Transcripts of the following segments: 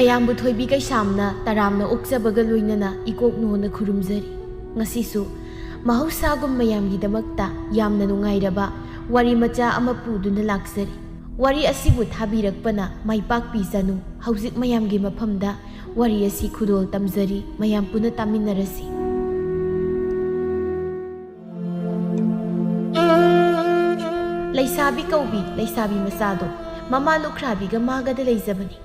ꯃꯌꯥꯝꯕꯨ ꯊꯣꯏꯕꯤ ꯀꯩꯁꯥꯝꯅ ꯇꯔꯥꯝꯅ ꯑꯣꯛꯆꯕꯒ ꯂꯣꯏꯅꯅ ꯏꯀꯣꯛꯅꯣꯅ ꯈꯨꯔꯨꯝꯖꯔꯤ꯫ ꯉꯁꯤꯁꯨ ꯃꯍꯧꯁꯥꯒꯨꯝ ꯃꯌꯥꯝꯒꯤꯗꯃꯛꯇ ꯌꯥꯝꯅ ꯅꯨꯡꯉꯥꯏꯔꯕ ꯋꯥꯔꯤ ꯃꯆꯥ ꯑꯃ ꯄꯨꯗꯨꯅ ꯂꯥꯛꯆꯔꯤ꯫ ꯋꯥꯔꯤ ꯑꯁꯤꯕꯨ ꯊꯥꯕꯤꯔꯛꯄꯅ ꯃꯥꯏꯄꯥꯛꯄꯤꯖꯅꯨ꯫ ꯍꯧꯖꯤꯛ ꯃꯌꯥꯝꯒꯤ ꯃꯐꯝꯗ ꯋꯥꯔꯤ ꯑꯁꯤ ꯈꯨꯗꯣꯜ ꯇꯝꯖꯔꯤ꯫ ꯃꯌꯥꯝ ꯄꯨꯟꯅ ꯇꯥꯃꯤꯟꯅꯔꯁꯤ꯫ ꯂꯩꯁꯥꯕꯤ ꯀꯧꯕꯤ ꯂꯩꯁꯥꯕꯤ ꯃꯆꯥꯗꯣ ꯃꯃꯥ ꯂꯨꯈ꯭ꯔꯥꯕꯤꯒ ꯃꯥꯒꯗ ꯂꯩꯖꯕꯅꯤ꯫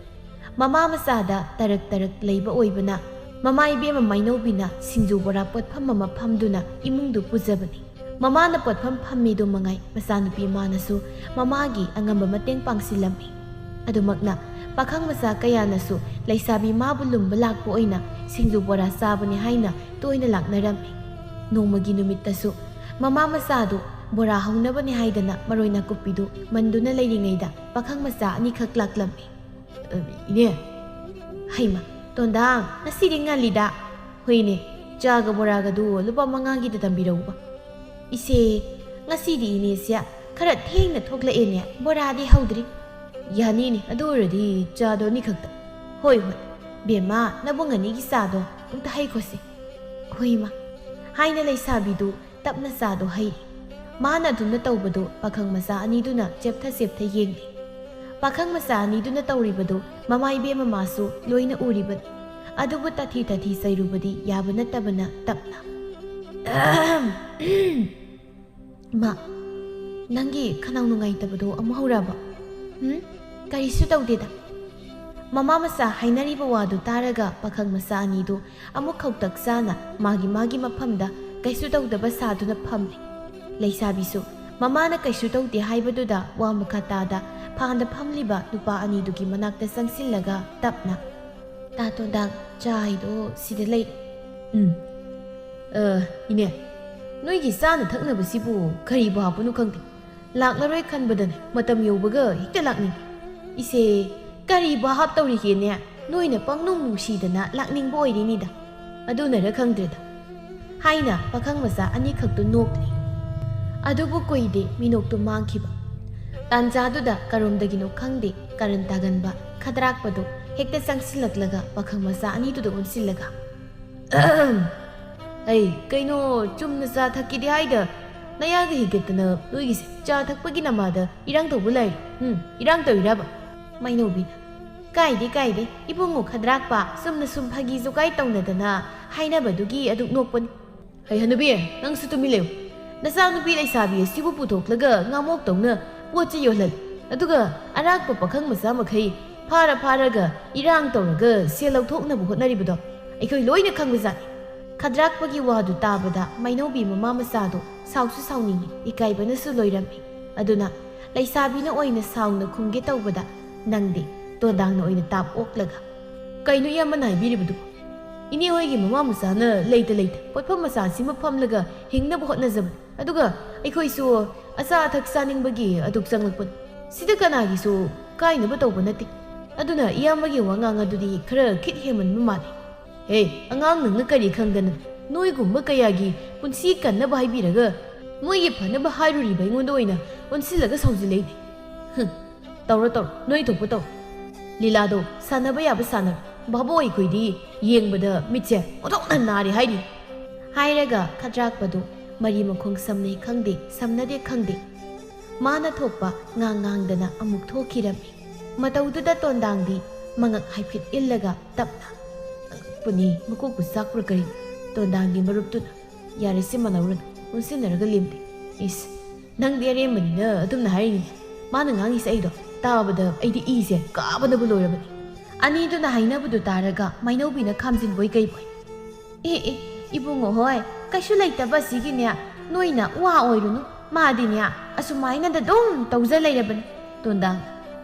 ꯃꯃꯥ ꯃꯆꯥꯗ ꯇꯔꯛ ꯇꯔꯛ ꯂꯩꯕ ꯑꯣꯏꯕꯅ ꯃꯃꯥ ꯏꯕꯦꯝꯃ ꯃꯥꯏꯅꯧꯕꯤꯅ ꯁꯤꯡꯖꯨ ꯕꯣꯔꯥ ꯄꯣꯠꯐꯝ ꯑꯃ ꯐꯝꯗꯨꯅ ꯏꯃꯨꯡꯗꯨ ꯄꯨꯖꯕꯅꯤ꯫ ꯃꯃꯥꯅ ꯄꯣꯠꯐꯝ ꯐꯝꯃꯤꯗꯨ ꯃꯉꯥꯏ ꯃꯆꯥꯅꯨꯄꯤ ꯃꯥꯅꯁꯨ ꯃꯃꯥꯒꯤ ꯑꯉꯝꯕ ꯃꯇꯦꯡ ꯄꯥꯡꯁꯤꯜꯂꯝꯃꯤ꯫ ꯑꯗꯨꯃꯛꯅ ꯄꯥꯈꯪ ꯃꯆꯥ ꯀꯌꯥꯅꯁꯨ ꯂꯩꯁꯥꯕꯤ ꯃꯥꯕꯨ ꯂꯨꯝꯕ ꯂꯥꯛꯄ ꯑꯣꯏꯅ ꯁꯤꯡꯖꯨ ꯕꯣꯔꯥ ꯆꯥꯕꯅꯤ ꯍꯥꯏꯅ ꯇꯣꯏꯅ ꯂꯥꯛꯅꯔꯝꯃꯤ꯫ ꯅꯣꯡꯃꯒꯤ ꯅꯨꯃꯤꯠꯇꯁꯨ ꯃꯃꯥ ꯃꯆꯥꯗꯨ ꯕꯣꯔꯥ ꯍꯧꯅꯕꯅꯤ ꯍꯥꯏꯗꯅ ꯃꯔꯣꯏ ꯅꯥꯀꯨꯞꯄꯤꯗꯨ ꯃꯟꯗꯨꯅ ꯂꯩꯔꯤꯉꯩꯗ ꯄꯥꯈꯪ ꯃꯆꯥ ꯑꯅꯤꯈꯛ ꯂꯥꯛꯂꯝꯃꯤ꯫ ꯏꯅꯦ, ꯍꯩꯃ ꯇꯣꯟꯗꯥꯡ, ꯉꯁꯤꯗꯤ ꯉꯜꯂꯤꯗ꯫ ꯍꯣꯏꯅꯦ, ꯆꯥꯒ ꯕꯣꯔꯥꯒꯗꯨ ꯂꯨꯄꯥ 5ꯒꯤꯗ ꯇꯝꯕꯤꯔꯧꯕ꯫ ꯏꯆꯦ, ꯉꯁꯤꯗꯤ ꯏꯅꯦꯁꯦ ꯈꯔ ꯊꯦꯡꯅ ꯊꯣꯛꯂꯛꯑꯦꯅꯦ, ꯕꯣꯔꯥꯗꯤ ꯍꯧꯗ꯭ꯔꯤ꯫ ꯌꯥꯅꯤꯅꯦ, ꯑꯗꯨ ꯑꯣꯏꯔꯗꯤ ꯆꯥꯗꯣ 2ꯈꯛꯇ꯫ ꯍꯣꯏ ꯍꯣꯏ, ꯕꯦꯝꯃ ꯅꯕꯨꯡ ꯑꯅꯤꯒꯤ ꯆꯥꯗꯣ ꯑꯝꯇ ꯍꯩꯈꯣꯁꯤ꯫ ꯍꯣꯏꯃ ꯍꯥꯏꯅ ꯂꯩꯁꯥꯕꯤꯗꯨ ꯇꯞꯅ ꯆꯥꯗꯣ ꯍꯩꯔꯤ꯫ ꯃꯥꯅ ꯑꯗꯨꯝꯅ ꯇꯧꯕꯗꯨ ꯄꯥꯈꯪ ꯃꯆꯥ ꯑꯅꯤꯗꯨꯅ ꯆꯦꯞꯊ ꯆꯦꯞꯊ ꯌꯦꯡꯂꯤ꯫ ꯄꯥꯈꯪ ꯃꯆꯥ ꯑꯅꯤꯗꯨꯅ ꯇꯧꯔꯤꯕꯗꯨ ꯃꯃꯥ ꯏꯕꯦꯝꯃ ꯃꯥꯁꯨ ꯂꯣꯏꯅ ꯎꯔꯤꯕꯅꯤ꯫ ꯑꯗꯨꯕꯨ ꯇꯥꯊꯤ ꯇꯥꯊꯤ ꯆꯩꯔꯨꯕꯗꯤ ꯌꯥꯕ ꯅꯠꯇꯕꯅ ꯇꯞꯅ, ꯃꯥ, ꯅꯪꯒꯤ ꯈꯅꯥꯎ ꯅꯨꯡꯉꯥꯏꯇꯕꯗꯣ ꯑꯃꯨꯛ ꯍꯧꯔꯕ? ꯀꯔꯤꯁꯨ ꯇꯧꯗꯦꯗ꯫ ꯃꯃꯥ ꯃꯆꯥ ꯍꯥꯏꯅꯔꯤꯕ ꯋꯥꯗꯨ ꯇꯥꯔꯒ ꯄꯥꯈꯪ ꯃꯆꯥ ꯑꯅꯤꯗꯨ ꯑꯃꯨꯛ ꯈꯧꯇꯛ ꯆꯥꯅ ꯃꯥꯒꯤ ꯃꯐꯝꯗ ꯀꯩꯁꯨ ꯇꯧꯗꯕ ꯁꯥꯗꯨꯅ ꯐꯝꯂꯤ꯫ ꯂꯩꯁꯥꯕꯤꯁꯨ ꯃꯃꯥꯅ ꯀꯩꯁꯨ ꯇꯧꯗꯦ ꯍꯥꯏꯕꯗꯨꯗ ꯋꯥ ꯃꯈꯥ ꯇꯥꯗ ꯐꯥꯟꯗ ꯐꯝꯂꯤꯕ ꯅꯨꯄꯥ ꯑꯅꯤꯗꯨꯒꯤ ꯃꯅꯥꯛꯇ ꯆꯪꯁꯤꯜꯂꯒ ꯇꯞꯅ, ꯇꯥ ꯇꯣꯟꯗꯥꯡ, ꯆꯥ ꯍꯩꯗꯣ ꯁꯤꯗ ꯂꯩ꯫ ꯏꯅꯦ, ꯅꯣꯏꯒꯤ ꯆꯥꯅ ꯊꯛꯅꯕꯁꯤꯕꯨ ꯀꯔꯤꯕꯨ ꯍꯥꯞꯄꯅꯣ ꯈꯪꯗꯦ꯫ ꯂꯥꯛꯂꯔꯣꯏ ꯈꯟꯕꯗꯅꯦ ꯃꯇꯝ ꯌꯧꯕꯒ ꯍꯦꯛꯇ ꯂꯥꯛꯅꯤꯡꯉꯤ꯫ ꯏꯆꯦ, ꯀꯔꯤꯕꯨ ꯍꯥꯞꯇꯧꯔꯤꯒꯦꯅꯦ? ꯅꯣꯏꯅ ꯄꯪꯅꯨꯡ ꯅꯨꯡꯁꯤꯗꯅ ꯂꯥꯛꯅꯤꯡꯕ ꯑꯣꯏꯔꯤꯅꯤꯗ꯫ ꯑꯗꯨꯅꯔ ꯈꯪꯗ꯭ꯔꯦꯗ ꯍꯥꯏꯅ ꯄꯥꯈꯪ ꯃꯆꯥ ꯑꯅꯤꯈꯛꯇꯨ ꯅꯣꯛꯂꯤ꯫ ꯑꯗꯨꯕꯨ ꯀꯨꯏꯗꯦ ꯃꯤꯅꯣꯛꯇꯨ ꯃꯥꯡꯈꯤꯕ꯫ ꯇꯥꯟꯖꯥꯗꯨꯗ ꯀꯔꯣꯝꯗꯒꯤꯅꯣ ꯈꯪꯗꯦ ꯀꯔꯟ ꯇꯥꯒꯟꯕ ꯈꯗ꯭ꯔꯥꯛꯄꯗꯨ ꯍꯦꯛꯇ ꯆꯪꯁꯤꯜꯂꯛꯂꯒ ꯄꯥꯈꯪ ꯃꯆꯥ ꯑꯅꯤꯗꯨꯗ ꯑꯣꯟꯁꯤꯜꯂꯒ, ꯑꯩ ꯀꯩꯅꯣ ꯆꯨꯝꯅ ꯆꯥ ꯊꯛꯀꯦꯗꯤ ꯍꯥꯏꯗ ꯅꯌꯥꯒ ꯍꯤꯒꯠꯇꯅ ꯅꯣꯏꯒꯤꯁꯦ ꯆꯥ ꯊꯛꯄꯒꯤ ꯅꯃꯥꯗ ꯏꯔꯥꯡ ꯇꯧꯕ ꯂꯩꯔꯦ꯫ ꯏꯔꯥꯡ ꯇꯧꯏꯔꯕ? ꯃꯥꯏꯅꯧꯕꯤꯅ, ꯀꯥꯏꯗꯦ ꯀꯥꯏꯗꯦ ꯏꯕꯨꯡꯉꯣ ꯈꯗ꯭ꯔꯥꯛꯄ, ꯆꯨꯝꯅ ꯁꯨꯝ ꯐꯥꯒꯤ ꯖꯣꯒꯥꯏ ꯇꯧꯅꯗꯅ ꯍꯥꯏꯅꯕꯗꯨꯒꯤ ꯑꯗꯨꯛ ꯅꯣꯛꯄꯅꯤ꯫ ꯍꯩ ꯍꯅꯨꯕꯤ, ꯅꯪꯁꯨ ꯇꯨꯃꯤꯟ ꯂꯩꯌꯨ꯫ ꯅꯆꯥꯅꯨꯄꯤ ꯂꯩꯁꯥꯕꯤ ꯑꯁꯤꯕꯨ ꯄꯨꯊꯣꯛꯂꯒ ꯉꯥꯃꯣꯛ ꯇꯧꯅ ꯄꯣꯠ ꯆꯩ ꯌꯣꯜꯍꯜꯂꯤ, ꯑꯗꯨꯒ ꯑꯔꯥꯛꯄ ꯄꯥꯈꯪ ꯃꯆꯥ ꯃꯈꯩ ꯐꯥꯔꯒ ꯏꯔꯥꯡ ꯇꯧꯔꯒ ꯁꯦꯜ ꯂꯧꯊꯣꯛꯅꯕ ꯍꯣꯠꯅꯔꯤꯕꯗꯣ ꯑꯩꯈꯣꯏ ꯂꯣꯏꯅ ꯈꯪꯕꯖꯥꯠꯅꯤ꯫ ꯈꯗ꯭ꯔꯥꯛꯄꯒꯤ ꯋꯥꯗꯨ ꯇꯥꯕꯗ ꯃꯥꯏꯅꯧꯕꯤ ꯃꯃꯥ ꯃꯆꯥꯗꯣ ꯁꯥꯎꯁꯨ ꯁꯥꯎꯅꯤꯡꯉꯤ, ꯏꯀꯥꯏꯕꯅꯁꯨ ꯂꯣꯏꯔꯝꯃꯤ꯫ ꯑꯗꯨꯅ ꯂꯩꯁꯥꯕꯤꯅ ꯑꯣꯏꯅ ꯁꯥꯎꯅ ꯈꯨꯝꯒꯦ ꯇꯧꯕꯗ ꯅꯪꯗꯤ ꯇꯣꯟꯗꯥꯡꯅ ꯑꯣꯏꯅ ꯇꯥꯞ ꯑꯣꯛꯂꯒ, ꯀꯩꯅꯣ ꯏꯌꯥꯝꯕꯅ ꯍꯥꯏꯕꯤꯔꯤꯕꯗꯨꯕꯨ? ꯏꯅꯦ ꯍꯣꯏꯒꯤ ꯃꯃꯥ ꯃꯆꯥꯅ ꯂꯩꯇ ꯄꯣꯠꯐꯝ ꯃꯆꯥꯁꯤꯃ ꯐꯝꯂꯒ ꯍꯤꯡꯅꯕ ꯍꯣꯠꯅꯖꯕꯅꯤ, ꯑꯗꯨꯒ ꯑꯩꯈꯣꯏꯁꯨ ꯑꯆꯥ ꯑꯊꯛ ꯆꯥꯅꯤꯡꯕꯒꯤ ꯑꯗꯨꯛ ꯆꯪꯂꯛꯄꯅꯤ꯫ ꯁꯤꯗ ꯀꯅꯥꯒꯤꯁꯨ ꯀꯥꯏꯅꯕ ꯇꯧꯕ ꯅꯠꯇꯦ꯫ ꯑꯗꯨꯅ ꯏꯌꯥꯝꯕꯒꯤ ꯋꯥꯉꯥꯡ ꯑꯗꯨꯗꯤ ꯈꯔ ꯈꯤꯠ ꯍꯦꯟꯃꯟꯕ ꯃꯥꯜꯂꯤ꯫ ꯍꯦ ꯑꯉꯥꯡ ꯅꯪꯅ ꯀꯔꯤ ꯈꯪꯗꯅ ꯅꯣꯏꯒꯨꯝꯕ ꯀꯌꯥꯒꯤ ꯄꯨꯟꯁꯤ ꯀꯟꯅꯕ ꯍꯥꯏꯕꯤꯔꯒ ꯃꯣꯏꯒꯤ ꯐꯅꯕ ꯍꯥꯏꯔꯨꯔꯤꯕ ꯑꯩꯉꯣꯟꯗ ꯑꯣꯏꯅ ꯑꯣꯟꯁꯤꯜꯂꯒ ꯁꯥꯎꯖꯤꯜꯂꯛꯏꯅꯤ꯫ ꯇꯧꯔꯣ ꯅꯣꯏ ꯊꯣꯛꯄ ꯇꯧ꯫ ꯂꯤꯂꯥꯗꯣ ꯁꯥꯟꯅꯕ ꯌꯥꯕ ꯁꯥꯟꯅꯔꯣ, ꯚꯥꯕꯣꯛ ꯑꯩꯈꯣꯏꯗꯤ ꯌꯦꯡꯕꯗ ꯃꯤꯠꯁꯦ ꯑꯣꯟꯊꯣꯛꯅ ꯅꯥꯔꯦ ꯍꯥꯏꯔꯤ꯫ ꯍꯥꯏꯔꯒ ꯈꯗ꯭ꯔꯥꯛꯄꯗꯨ ꯃꯔꯤ ꯃꯈꯣꯡ ꯁꯝꯅꯩ ꯈꯪꯗꯦ ꯁꯝꯅꯗꯦ ꯈꯪꯗꯦ ꯃꯥꯅ ꯊꯣꯛꯄ ꯉꯥꯡꯗꯅ ꯑꯃꯨꯛ ꯊꯣꯛꯈꯤꯔꯝꯃꯤ꯫ ꯃꯇꯧꯗꯨꯗ ꯇꯣꯟꯗꯥꯡꯗꯤ ꯃꯉꯛ ꯍꯥꯏꯐꯦꯠ ꯏꯜꯂꯒ ꯇꯞꯅ, ꯑꯉꯛꯄꯅꯤ ꯃꯀꯣꯛꯄꯨ ꯆꯥꯛꯄ꯭ꯔꯥ ꯀꯔꯤ? ꯇꯣꯟꯗꯥꯡꯒꯤ ꯃꯔꯨꯞꯇꯨꯅ, ꯌꯥꯔꯦꯁꯤ ꯃꯥꯟꯅꯧꯔꯅꯨ, ꯑꯣꯟꯁꯤꯟꯅꯔꯒ ꯂꯦꯝꯗꯦ꯫ ꯏꯁ, ꯅꯪꯗꯤ ꯑꯔꯦꯝꯕꯅꯤꯅ ꯑꯗꯨꯝꯅ ꯍꯥꯏꯔꯤꯅꯤ꯫ ꯃꯥꯅ ꯉꯥꯡꯉꯤꯁꯦ ꯑꯩꯗꯣ ꯇꯥꯕꯗ ꯑꯩꯗꯤ ꯏꯁꯦ ꯀꯥꯕꯅꯕꯨ ꯂꯣꯏꯔꯕꯅꯤ꯫ ꯑꯅꯤꯗꯨꯅ ꯍꯥꯏꯅꯕꯗꯨ ꯇꯥꯔꯒ ꯃꯥꯏꯅꯧꯕꯤꯅ ꯈꯥꯝꯖꯤꯟꯕꯣꯏ ꯀꯩꯕꯣꯏ, ꯏꯕꯨꯡꯉꯣ ꯍꯣꯏ ꯀꯩꯁꯨ ꯂꯩꯇꯕ ꯑꯁꯤꯒꯤꯅꯦ ꯅꯣꯏꯅ ꯋꯥ ꯑꯣꯏꯔꯨꯅꯨ, ꯃꯥꯗꯤꯅꯦ ꯑꯁꯨꯃꯥꯏꯅꯗ ꯑꯗꯨꯝ ꯇꯧꯖ ꯂꯩꯔꯕꯅꯤ꯫ ꯇꯣꯟꯗꯥꯡ,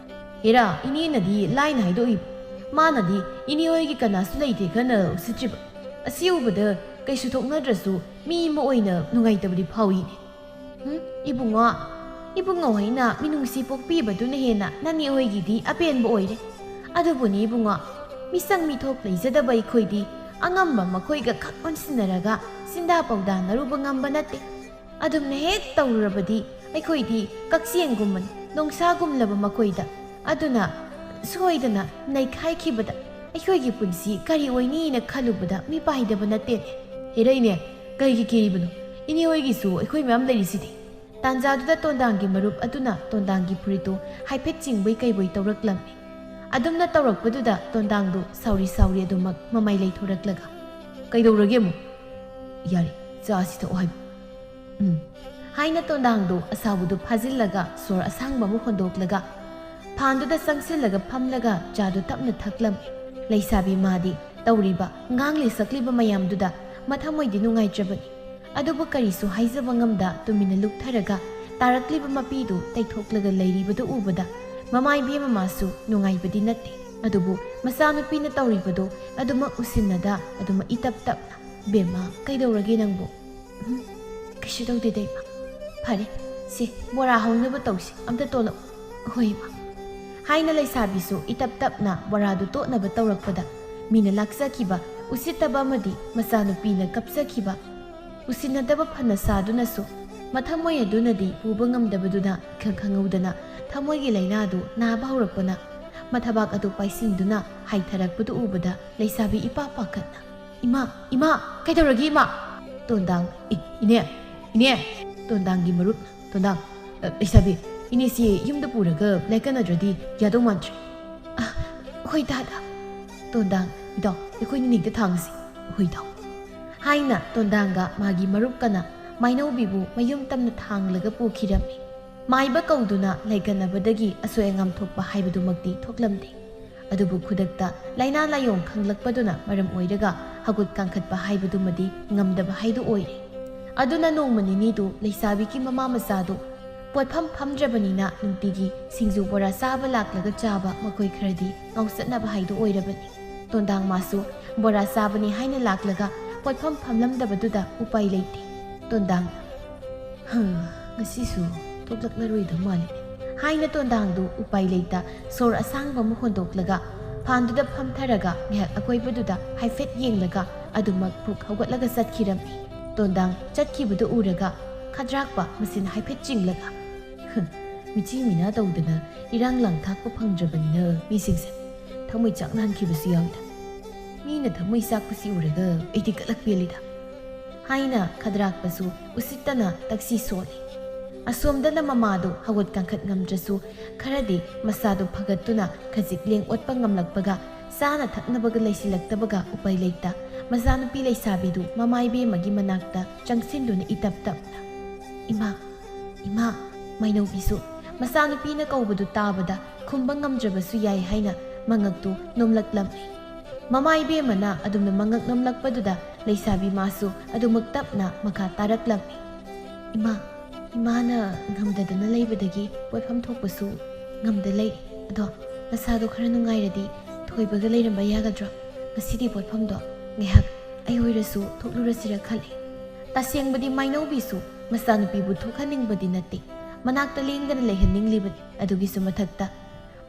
ꯍꯦꯔꯥ ꯏꯅꯦꯅꯗꯤ ꯂꯥꯏꯅ ꯍꯥꯏꯗꯣꯛꯏꯕ, ꯃꯥꯅꯗꯤ ꯏꯅꯦ ꯍꯣꯏꯒꯤ ꯀꯅꯥꯁꯨ ꯂꯩꯇꯦ ꯈꯟꯅ ꯎꯁꯤꯠꯇ꯭ꯔꯤꯕ꯫ ꯑꯁꯤ ꯎꯕꯗ ꯀꯩꯁꯨ ꯊꯣꯛꯅꯗ꯭ꯔꯁꯨ ꯃꯤ ꯑꯃ ꯑꯣꯏꯅ ꯅꯨꯡꯉꯥꯏꯇꯕꯗꯤ ꯐꯥꯎꯏꯅꯦ꯫ ꯏꯕꯨꯡꯉꯣ ꯍꯣꯏꯅ ꯃꯤꯅꯨꯡꯁꯤ ꯄꯣꯛꯄꯤꯕꯗꯨꯅ ꯍꯦꯟꯅ ꯅꯅꯦ ꯍꯣꯏꯒꯤꯗꯤ ꯑꯄꯦꯟꯕ ꯑꯣꯏꯔꯦ꯫ ꯑꯗꯨꯕꯨꯅꯤ ꯏꯕꯨꯡꯉꯣ, ꯃꯤꯆꯪ ꯃꯤꯊꯣꯛ ꯂꯩꯖꯗꯕ ꯑꯩꯈꯣꯏꯗꯤ ꯑꯉꯝꯕ ꯃꯈꯣꯏꯒ ꯈꯛ ꯑꯣꯟꯁꯤꯟꯅꯔꯒ ꯁꯤꯟꯗꯥ ꯄꯥꯎꯗꯥꯅꯔꯨꯕ ꯉꯝꯕ ꯅꯠꯇꯦ ꯑꯗꯨꯝꯅ ꯍꯦꯛ ꯇꯧꯔꯨꯔꯕꯗꯤ ꯑꯩꯈꯣꯏꯗꯤ ꯀꯛꯆꯦꯡꯒꯨꯝꯕꯅꯤ ꯅꯣꯡꯁꯥꯒꯨꯝꯂꯕ ꯃꯈꯣꯏꯗ ꯑꯗꯨꯅ ꯁꯣꯏꯗꯅ ꯅꯩꯈꯥꯏꯈꯤꯕꯗ ꯑꯩꯈꯣꯏꯒꯤ ꯄꯨꯟꯁꯤ ꯀꯔꯤ ꯑꯣꯏꯅꯤꯅ ꯈꯜꯂꯨꯕꯗ ꯃꯤꯄꯥꯏꯗꯕ ꯅꯠꯇꯦꯅꯦ ꯍꯦꯔꯩꯅꯦ ꯀꯩꯒꯤ ꯀꯤꯔꯤꯕꯅꯣ ꯏꯅꯦ ꯍꯣꯏꯒꯤꯁꯨ ꯑꯩꯈꯣꯏ ꯃꯌꯥꯝ ꯂꯩꯔꯤꯁꯤꯗꯤ ꯇꯥꯟꯖꯥꯗꯨꯗ ꯇꯣꯟꯗꯥꯡꯒꯤ ꯃꯔꯨꯞ ꯑꯗꯨꯅ ꯇꯣꯟꯗꯥꯡꯒꯤ ꯐꯨꯔꯤꯠꯇꯨ ꯍꯥꯏꯐꯦꯠ ꯆꯤꯡꯕꯩ ꯀꯩꯕꯣꯏ ꯇꯧꯔꯛꯂꯝꯃꯤ ꯑꯗꯨꯝꯅ ꯇꯧꯔꯛꯄꯗꯨꯗ ꯇꯣꯟꯗꯥꯡꯗꯨ ꯁꯥꯎꯔꯤ ꯑꯗꯨꯃꯛ ꯃꯃꯩ ꯂꯩꯊꯣꯔꯛꯂꯒ ꯀꯩꯗꯧꯔꯒꯦ ꯑꯃꯨꯛ ꯌꯥꯔꯦ ꯆꯥꯁꯤ ꯊꯛꯑꯣ ꯍꯥꯏꯕ ꯍꯥꯏꯅ ꯇꯣꯟꯗꯥꯡꯗꯨ ꯑꯁꯥꯎꯕꯗꯨ ꯐꯥꯖꯤꯜꯂꯒ ꯁꯣꯔ ꯑꯁꯥꯡꯕ ꯑꯃ ꯍꯣꯟꯗꯣꯛꯂꯒ ꯐꯥꯟꯗꯨꯗ ꯆꯪꯁꯤꯜꯂꯒ ꯐꯝꯂꯒ ꯆꯥꯗꯨ ꯇꯞꯅ ꯊꯛꯂꯝꯃꯤ ꯂꯩꯁꯥꯕꯤ ꯃꯥꯗꯤ ꯇꯧꯔꯤꯕ ꯉꯥꯡꯂꯤ ꯁꯛꯂꯤꯕ ꯃꯌꯥꯝꯗꯨꯗ ꯃꯊꯃꯣꯏꯗꯤ ꯅꯨꯡꯉꯥꯏꯇ꯭ꯔꯕꯅꯤ ꯑꯗꯨꯕꯨ ꯀꯔꯤꯁꯨ ꯍꯥꯏꯖꯕ ꯉꯝꯗ ꯇꯨꯃꯤꯟꯅ ꯂꯨꯞꯊꯔꯒ ꯇꯥꯔꯛꯂꯤꯕ ꯃꯄꯤꯗꯨ ꯇꯩꯊꯣꯛꯂꯒ ꯂꯩꯔꯤꯕꯗꯨ ꯎꯕꯗ ꯃꯃꯥꯏꯕꯤ ꯃꯃꯥꯁꯨ ꯅꯨꯡꯉꯥꯏꯕꯗꯤ ꯅꯠꯇꯦ ꯑꯗꯨꯕꯨ ꯃꯆꯥꯅꯨꯄꯤꯅ ꯇꯧꯔꯤꯕꯗꯣ ꯑꯗꯨꯃꯛ ꯎꯁꯤꯟꯅꯗ ꯑꯗꯨꯃꯛ ꯏꯇꯞ ꯇꯞꯅ ꯕꯦꯝꯃ ꯀꯩꯗꯧꯔꯒꯦ ꯅꯪꯕꯨ ꯀꯩꯁꯨ ꯇꯧꯗꯦꯗ ꯏꯃꯥ ꯐꯔꯦ ꯁꯤ ꯕꯣꯔꯥ ꯍꯧꯅꯕ ꯇꯧꯁꯤ ꯑꯝꯇ ꯇꯣꯠꯂꯛꯎ ꯍꯣꯏ ꯏꯃꯥ ꯍꯥꯏꯅ ꯂꯩꯁꯥꯕꯤꯁꯨ ꯏꯇꯞ ꯇꯞꯅ ꯕꯣꯔꯥꯗꯨ ꯇꯣꯠꯅꯕ ꯇꯧꯔꯛꯄꯗ ꯃꯤꯅ ꯂꯥꯛꯆꯈꯤꯕ ꯎꯁꯤꯠꯇꯕ ꯑꯃꯗꯤ ꯃꯆꯥꯅꯨꯄꯤꯅ ꯀꯞꯆꯈꯤꯕ ꯎꯁꯤꯟꯅꯗꯕ ꯐꯅ ꯁꯥꯗꯨꯅꯁꯨ ꯃꯊꯃꯣꯏ ꯑꯗꯨꯅꯗꯤ ꯄꯨꯕ ꯉꯝꯗꯕꯗꯨꯅ ꯏꯈꯪ ꯈꯪꯍꯧꯗꯅ ꯊꯃꯣꯏꯒꯤ ꯂꯩꯅꯥꯗꯨ ꯅꯥꯕ ꯍꯧꯔꯛꯄꯅ ꯃꯊꯕꯥꯛ ꯑꯗꯨ ꯄꯥꯏꯁꯤꯟꯗꯨꯅ ꯍꯥꯏꯊꯔꯛꯄꯗꯨ ꯎꯕꯗ ꯂꯩꯁꯥꯕꯤ ꯏꯄꯥ ꯄꯥꯈꯠꯅ ꯏꯃꯥ ꯀꯩꯗꯧꯔꯒꯦ ꯏꯃꯥ ꯇꯣꯟꯗꯥꯡ ꯏꯅꯦ ꯇꯣꯟꯗꯥꯡꯒꯤ ꯃꯔꯨꯞꯅ ꯇꯣꯟꯗꯥꯡ ꯂꯩꯁꯥꯕꯤ ꯏꯅꯦꯁꯤ ꯌꯨꯝꯗ ꯄꯨꯔꯒ ꯂꯩꯀꯅꯗ꯭ꯔꯗꯤ ꯌꯥꯗꯧ ꯃꯥꯟꯗ꯭ꯔꯦ ꯍꯣꯏ ꯗꯥꯗꯥ ꯇꯣꯟꯗꯥꯡ ꯏꯗꯥꯎ ꯑꯩꯈꯣꯏꯅ ꯅꯤꯛꯇ ꯊꯥꯡꯉꯁꯤ ꯍꯣꯏ ꯏꯗꯥꯎ ꯍꯥꯏꯅ ꯇꯣꯟꯗꯥꯡꯒ ꯃꯥꯒꯤ ꯃꯔꯨꯞꯀꯅ ꯃꯥꯏꯅꯧꯕꯤꯕꯨ ꯃꯌꯨꯝ ꯇꯝꯅ ꯊꯥꯡꯂꯒ ꯄꯨꯈꯤꯔꯝꯃꯤ ꯃꯥꯏꯕ ꯀꯧꯗꯨꯅ ꯂꯩꯒꯅꯕꯗꯒꯤ ꯑꯁꯣꯏ ꯑꯉꯥꯝ ꯊꯣꯛꯄ ꯍꯥꯏꯕꯗꯨꯃꯛꯇꯤ ꯊꯣꯛꯂꯝꯗꯦ ꯑꯗꯨꯕꯨ ꯈꯨꯗꯛꯇ ꯂꯩꯅꯥ ꯂꯥꯏꯑꯣꯡ ꯈꯪꯂꯛꯄꯗꯨꯅ ꯃꯔꯝ ꯑꯣꯏꯔꯒ ꯍꯧꯒꯠ ꯀꯥꯡꯈꯠꯄ ꯍꯥꯏꯕꯗꯨꯃꯗꯤ ꯉꯝꯗꯕ ꯍꯥꯏꯗꯨ ꯑꯣꯏꯔꯦ ꯑꯗꯨꯅ ꯅꯣꯡꯃ ꯅꯤꯅꯤꯗꯨ ꯂꯩꯁꯥꯕꯤꯒꯤ ꯃꯃꯥ ꯃꯆꯥꯗꯨ ꯄꯣꯠꯐꯝ ꯐꯝꯗ꯭ꯔꯕꯅꯤꯅ ꯅꯨꯡꯇꯤꯒꯤ ꯁꯤꯡꯖꯨ ꯕꯣꯔꯥ ꯆꯥꯕ ꯂꯥꯛꯂꯒ ꯆꯥꯕ ꯃꯈꯣꯏ ꯈꯔꯗꯤ ꯉꯥꯎꯆꯠꯅꯕ ꯍꯥꯏꯗꯨ ꯑꯣꯏꯔꯕꯅꯤ ꯇꯣꯟꯗꯥꯡ ꯃꯥꯁꯨ ꯕꯣꯔꯥ ꯆꯥꯕꯅꯤ ꯍꯥꯏꯅ ꯂꯥꯛꯂꯒ ꯄꯣꯠꯐꯝ ꯐꯝꯂꯝꯗꯕꯗꯨꯗ ꯎꯄꯥꯏ ꯂꯩꯇꯦ ꯇꯣꯟꯗꯥꯡꯅ ꯉꯁꯤꯁꯨ ꯊꯣꯛꯂꯛꯂꯔꯣꯏꯗ ꯃꯥꯜꯂꯤ ꯍꯥꯏꯅ ꯇꯣꯟꯗꯥꯡꯗꯨ ꯎꯄꯥꯏ ꯂꯩꯇ ꯁꯣꯔ ꯑꯁꯥꯡꯕ ꯑꯃ ꯍꯣꯟꯗꯣꯛꯂꯒ ꯐꯥꯟꯗꯨꯗ ꯐꯝꯊꯔꯒ ꯉꯥꯏꯍꯥꯛ ꯑꯀꯣꯏꯕꯗꯨꯗ ꯍꯥꯏꯐꯦꯠ ꯌꯦꯡꯂꯒ ꯑꯗꯨꯃꯛ ꯄꯨꯛ ꯍꯧꯒꯠꯂꯒ ꯆꯠꯈꯤꯔꯝꯃꯤ ꯇꯣꯟꯗꯥꯡ ꯆꯠꯈꯤꯕꯗꯨ ꯎꯔꯒ ꯈꯗ꯭ꯔꯥꯛꯄ ꯃꯁꯤꯅ ꯍꯥꯏꯐꯦꯠ ꯆꯤꯡꯂꯒ ꯃꯤꯆꯤ ꯃꯤꯅꯥ ꯇꯧꯗꯅ ꯏꯔꯥꯡ ꯂꯥꯡꯊꯥꯛꯄ ꯐꯪꯗ꯭ꯔꯕꯅꯤꯅ ꯃꯤꯁꯤꯡꯁꯦ ꯊꯃꯣꯏ ꯆꯥꯛꯅꯍꯟꯈꯤꯕꯁꯨ ꯌꯥꯎꯏꯗ ꯃꯤꯅ ꯊꯃꯣꯏ ꯆꯥꯛꯄꯁꯤ ꯎꯔꯒ ꯑꯩꯗꯤ ꯀꯂꯛ ꯄꯦꯜꯂꯤꯗ ꯍꯥꯏꯅ ꯈꯗ꯭ꯔꯥꯛꯄꯁꯨ ꯎꯁꯤꯠꯇꯅ ꯇꯛꯁꯤ ꯁꯣꯜꯂꯤ ꯑꯁꯣꯝꯗꯅ ꯃꯃꯥꯗꯨ ꯍꯧꯒꯠ ꯀꯥꯡꯈꯠ ꯉꯝꯗ꯭ꯔꯁꯨ ꯈꯔꯗꯤ ꯃꯁꯥꯗꯨ ꯐꯒꯠꯇꯨꯅ ꯈꯖꯤꯛ ꯂꯦꯡ ꯑꯣꯠꯄ ꯉꯝꯂꯛꯄꯒ ꯆꯥꯅ ꯊꯛꯅꯕꯒ ꯂꯩꯁꯤꯜꯂꯛꯇꯕꯒ ꯎꯄꯥꯏ ꯂꯩꯇ ꯃꯆꯥꯅꯨꯄꯤ ꯂꯩꯁꯥꯕꯤꯗꯨ ꯃꯃꯥꯏꯕꯦꯝꯃꯒꯤ ꯃꯅꯥꯛꯇ ꯆꯪꯁꯤꯟꯗꯨꯅ ꯏꯇꯞ ꯇꯞꯅ ꯏꯃꯥ ꯃꯥꯏꯅꯧꯕꯤꯁꯨ ꯃꯆꯥꯅꯨꯄꯤꯅ ꯀꯧꯕꯗꯨ ꯇꯥꯕꯗ ꯈꯨꯝꯕ ꯉꯝꯗ꯭ꯔꯕꯁꯨ ꯌꯥꯏ ꯍꯥꯏꯅ ꯃꯉꯛꯇꯨ ꯅꯣꯝꯂꯛꯂꯝꯃꯤ ꯃꯃꯥꯏꯕꯦꯝꯃꯅ ꯑꯗꯨꯝꯅ ꯃꯉꯛ ꯅꯣꯝꯂꯛꯄꯗꯨꯗ ꯂꯩꯁꯥꯕꯤ ꯃꯥꯁꯨ ꯑꯗꯨꯃꯛ ꯇꯞꯅ ꯃꯈꯥ ꯇꯥꯔꯛꯂꯝꯃꯤ ꯏꯃꯥꯅ ꯉꯝꯗꯗꯅ ꯂꯩꯕꯗꯒꯤ ꯄꯣꯠꯐꯝ ꯊꯣꯛꯄꯁꯨ ꯉꯝꯗ ꯂꯩ ꯑꯗꯣ ꯅꯁꯥꯗꯣ ꯈꯔ ꯅꯨꯡꯉꯥꯏꯔꯗꯤ ꯊꯣꯏꯕꯒ ꯂꯩꯔꯝꯕ ꯌꯥꯒꯗ꯭ꯔꯣ ꯉꯁꯤꯗꯤ ꯄꯣꯠꯐꯝꯗꯣ ꯉꯥꯏꯍꯥꯛ ꯑꯩ ꯑꯣꯏꯔꯁꯨ ꯊꯣꯛꯂꯨꯔꯁꯤꯔ ꯈꯜꯂꯤ ꯇꯁꯦꯡꯕꯗꯤ ꯃꯥꯏꯅꯧꯕꯤꯁꯨ ꯃꯆꯥꯅꯨꯄꯤꯕꯨ ꯊꯣꯛꯍꯟꯅꯤꯡꯕꯗꯤ ꯅꯠꯇꯦ ꯃꯅꯥꯛꯇ ꯂꯦꯡꯗꯅ ꯂꯩꯍꯟꯅꯤꯡꯂꯤꯕꯅꯤ ꯑꯗꯨꯒꯤꯁꯨ ꯃꯊꯛꯇ